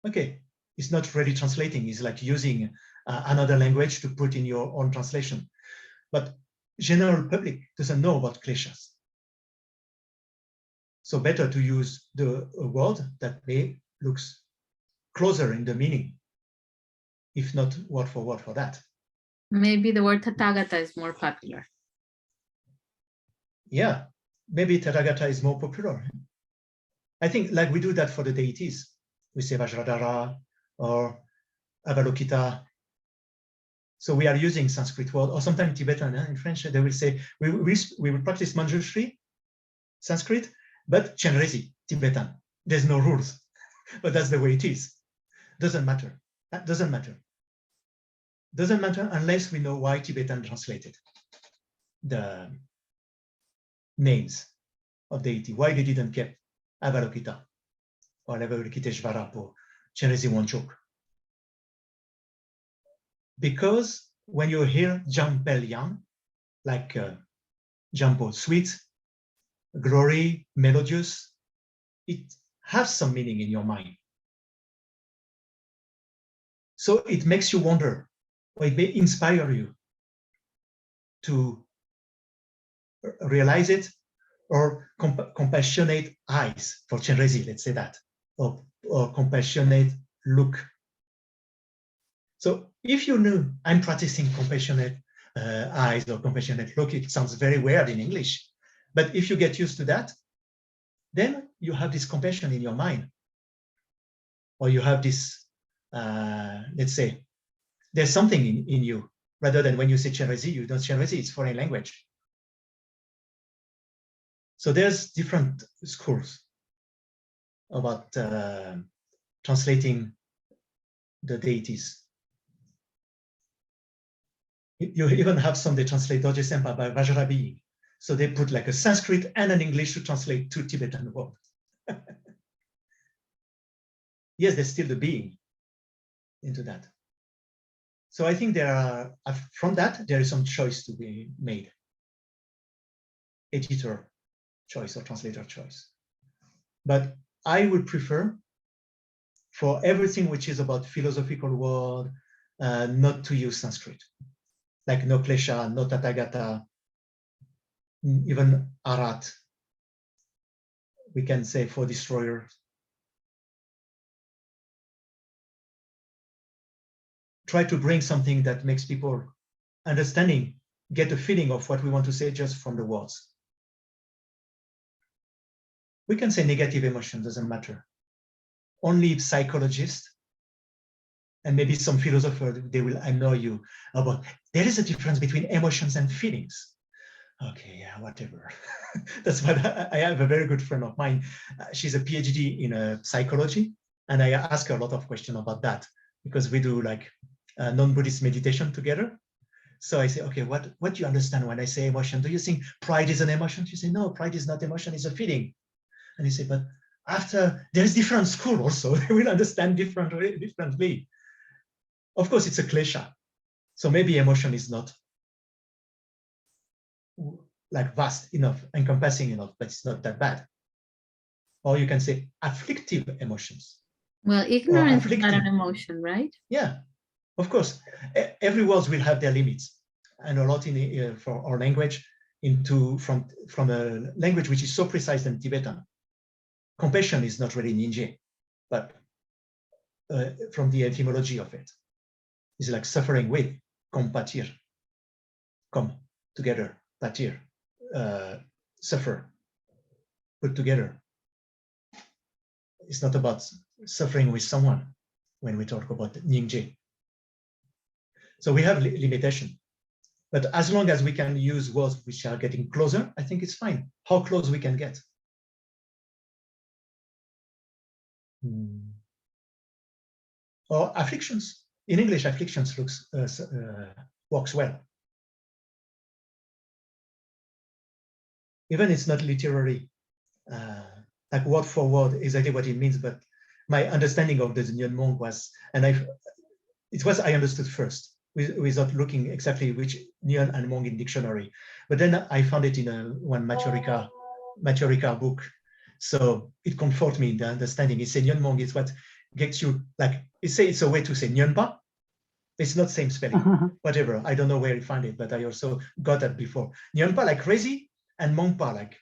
okay, it's not really translating, it's like using another language to put in your own translation. But general public doesn't know about Kleshas. So better to use the word that looks closer in the meaning, if not word for that. Maybe the word Tathagata is more popular. Yeah, maybe Tathagata is more popular. I think like we do that for the deities. We say Vajradhara or Avalokita. So we are using Sanskrit word, or sometimes Tibetan. In French, they will say, we will practice Manjushri Sanskrit, but Chenrezi, Tibetan. There's no rules, but that's the way it is. Doesn't matter. That doesn't matter. Doesn't matter unless we know why Tibetan translated the names of deity, why they didn't keep Avalokita or Avalokiteshvara pour Chenrezi Wanchok. Because when you hear Jampelian, like Jampo, sweet, glory, melodious, it has some meaning in your mind. So it makes you wonder, or it may inspire you to realize it, or compassionate eyes for Chenrezi, let's say that, or compassionate look. So if you know I'm practicing compassionate eyes or compassionate look, it sounds very weird in English. But if you get used to that, then you have this compassion in your mind. Or you have this, let's say, there's something in you, rather than when you say Chenrezi, you don't Chenrezi, it's foreign language. So there's different schools about translating the deities. You even have some, they translate Dorje Sempa by Vajra being. So they put like a Sanskrit and an English to translate two Tibetan words. Yes, there's still the being into that. So I think there are, from that, there is some choice to be made. Editor choice or translator choice. But I would prefer for everything which is about philosophical word, not to use Sanskrit. Like no Klesha, no Tathagata, even Arat. We can say for destroyer. Try to bring something that makes people understanding, get a feeling of what we want to say just from the words. We can say negative emotion, doesn't matter. Only psychologists and maybe some philosopher, they will annoy you about, there is a difference between emotions and feelings. Okay, yeah, whatever. That's what I have a very good friend of mine. She's a PhD in psychology, and I ask her a lot of questions about that because we do like non-Buddhist meditation together. So I say, okay, what do you understand when I say emotion? Do you think pride is an emotion? She say, no, pride is not emotion, it's a feeling. And he said, but after there's different school also, they will understand differently. Of course, it's a klesha. So maybe emotion is not like vast enough, encompassing enough, but it's not that bad. Or you can say afflictive emotions. Well, ignorance is not an emotion, right? Yeah, of course. Every word will have their limits. And a lot for our language from a language which is so precise than Tibetan. Compassion is not really Ninja, but from the etymology of it, it's like suffering with, compatir, come together, patir, suffer, put together. It's not about suffering with someone when we talk about Ninja. So we have limitation, but as long as we can use words which are getting closer, I think it's fine. How close we can get. Or afflictions. In English, afflictions works well. Even it's not literary, like word for word, exactly what it means, but my understanding of the Nyon monk was, and I understood first, without looking exactly which Nyon and monk in dictionary. But then I found it in one Maturika book. So it comforted me in the understanding. It said Nyon monk is what gets you, like, it's a way to say Nyonpa. It's not same spelling, whatever. I don't know where you find it, but I also got that before. Nyonpa like crazy, and Mongpa like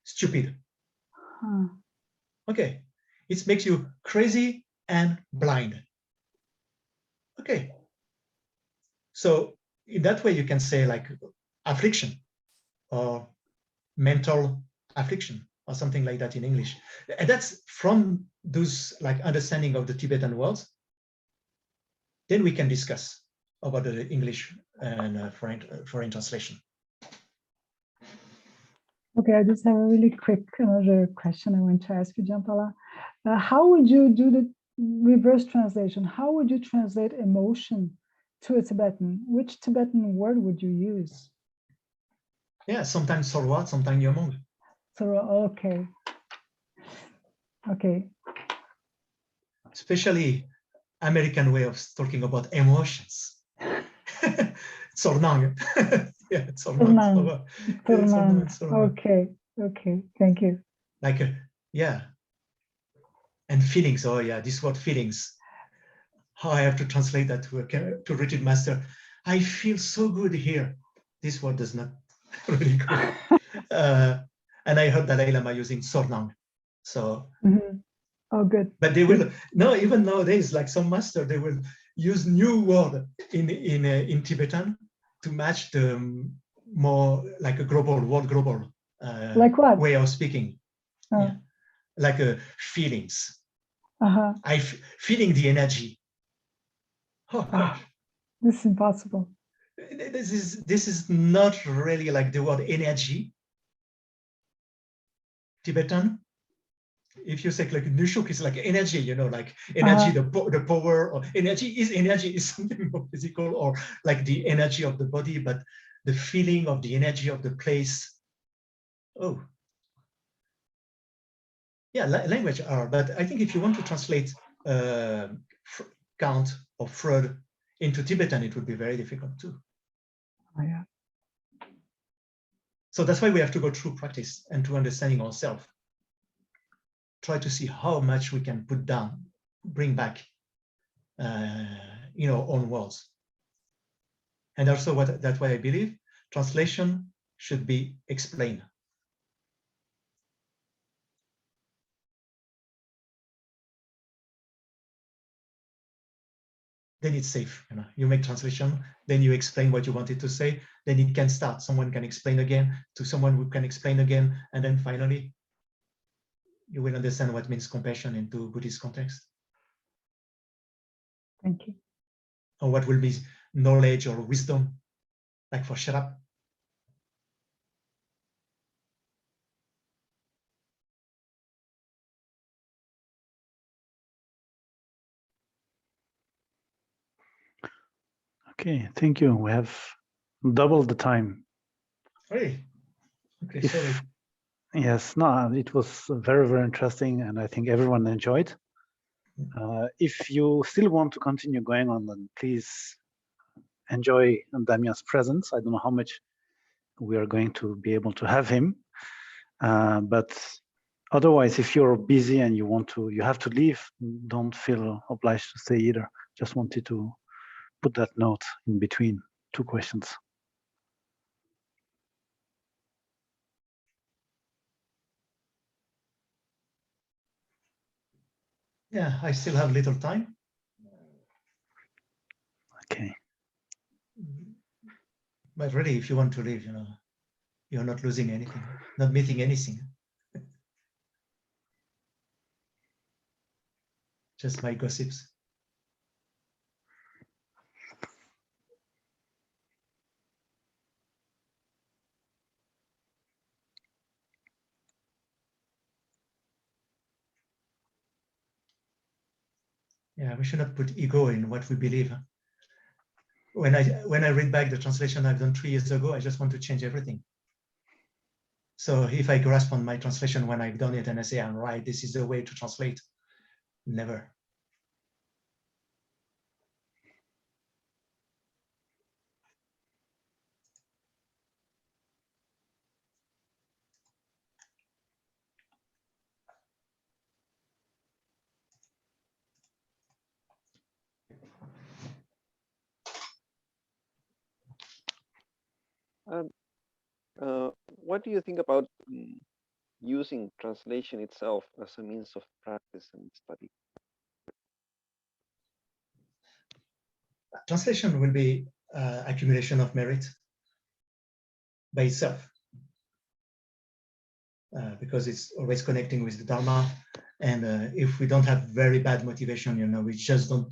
stupid. Okay, it makes you crazy and blind. Okay, so in that way you can say like affliction or mental affliction or something like that in English. And that's from those like understanding of the Tibetan words. Then we can discuss about the English and foreign translation. Okay, I just have a really quick another question I want to ask you, Jampa. How would you do the reverse translation? How would you translate emotion to a Tibetan? Which Tibetan word would you use? Yeah, sometimes sorwa, sometimes yomong. So, okay. Okay. Especially American way of talking about emotions. Sornang. Yeah, sornang. Okay, okay, thank you. Like, yeah. And feelings, oh yeah, this word feelings. How I have to translate that to Rigid Master. I feel so good here. This word does not really good. And I heard Dalai Lama using sornang. So, oh, good. But they will, no, even nowadays, like some master, they will use new word in Tibetan to match the more like a global like what? way of speaking. Yeah. Like feelings. Feeling the energy. Oh gosh. This is impossible. This is not really like the word energy. Tibetan. If you say like nushuk is like energy, you know, like energy, the power of energy is something more physical, or like the energy of the body, but the feeling of the energy of the place. Oh, yeah, language are, but I think if you want to translate Kant or Freud into Tibetan, it would be very difficult too. Oh, yeah. So that's why we have to go through practice and to understanding ourselves. Try to see how much we can put down, bring back, in our own words. And also that's why I believe translation should be explained. Then it's safe, you know. You make translation, then you explain what you wanted to say, then it can start. Someone can explain again to someone who can explain again, and then finally you will understand what means compassion into Buddhist context. Thank you. Or what will be knowledge or wisdom, like for Sherab. Okay, thank you. We have doubled the time. Really? Okay, sorry. Yes, no, it was very, very interesting, and I think everyone enjoyed. If you still want to continue going on, then please enjoy Damien's presence. I don't know how much we are going to be able to have him, but otherwise, if you're busy and you have to leave, don't feel obliged to stay either. Just wanted to put that note in between two questions. Yeah, I still have little time. Okay. But really, if you want to leave, you know, you're not losing anything, not missing anything. Just my gossips. Yeah, we should not put ego in what we believe. When I read back the translation I've done 3 years ago, I just want to change everything. So if I grasp on my translation when I've done it and I say, I'm right, this is the way to translate, never. What do you think about using translation itself as a means of practice and study? Translation will be accumulation of merit by itself, because it's always connecting with the Dharma. And if we don't have very bad motivation, you know, we just don't,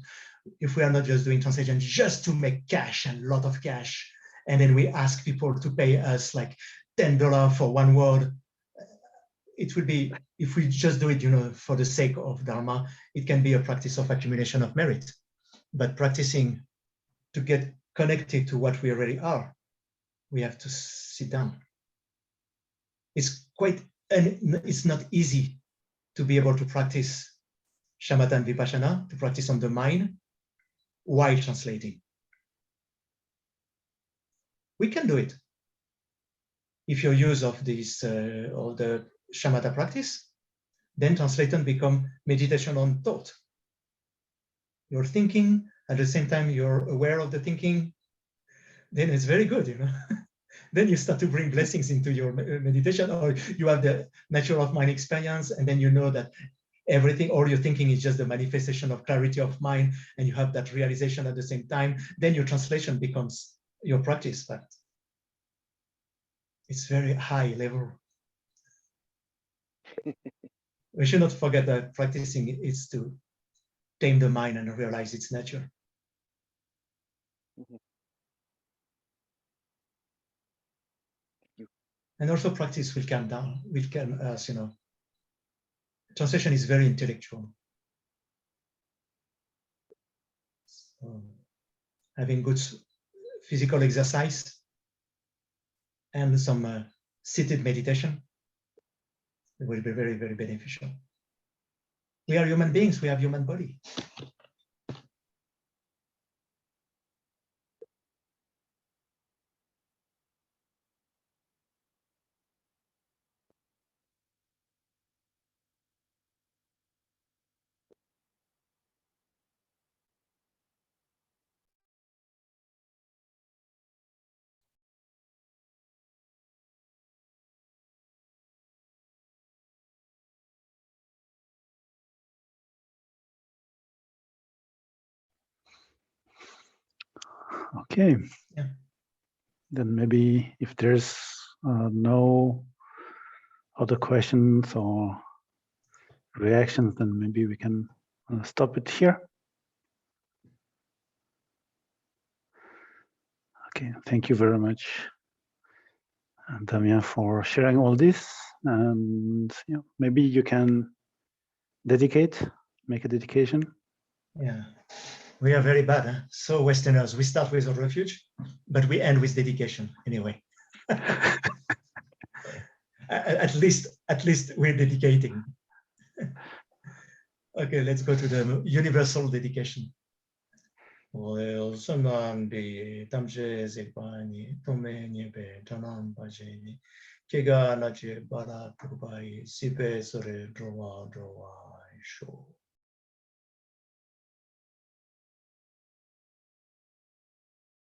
if we are not just doing translation just to make cash and a lot of cash, and then we ask people to pay us like $10 for one word. It will be, if we just do it, for the sake of Dharma, it can be a practice of accumulation of merit. But practicing to get connected to what we already are, we have to sit down. It's not easy to be able to practice shamatha and vipassana, to practice on the mind while translating. We can do it. If your use of this or the shamatha practice, then translation become meditation on thought. You're thinking, at the same time you're aware of the thinking, then it's very good, Then you start to bring blessings into your meditation, or you have the nature of mind experience, and then you know that everything, all your thinking is just the manifestation of clarity of mind, and you have that realization at the same time. Then your translation becomes your practice, but it's very high level. We should not forget that practicing is to tame the mind and realize its nature. And also practice will calm down, will calm us, Translation is very intellectual. So having good physical exercise and some seated meditation, it will be very, very beneficial. We are human beings, we have human body. Okay. Yeah. Then maybe if there's no other questions or reactions, then maybe we can stop it here. Okay, thank you very much, Damien, for sharing all this. And maybe you can make a dedication. Yeah, we are very bad. Huh? So Westerners, we start with a refuge, but we end with dedication anyway. at least we're dedicating. Okay, let's go to the universal dedication. Well, Samandi, Tamje Zepani, Tomeni Be, Tanam Bajeni, Kiga Naje Bara Turbai, Sibe Sore, Drowa, Show.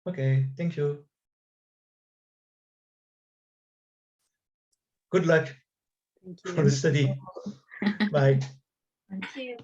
Okay, thank you. Good luck Thank you. for the study. Bye. Thank you.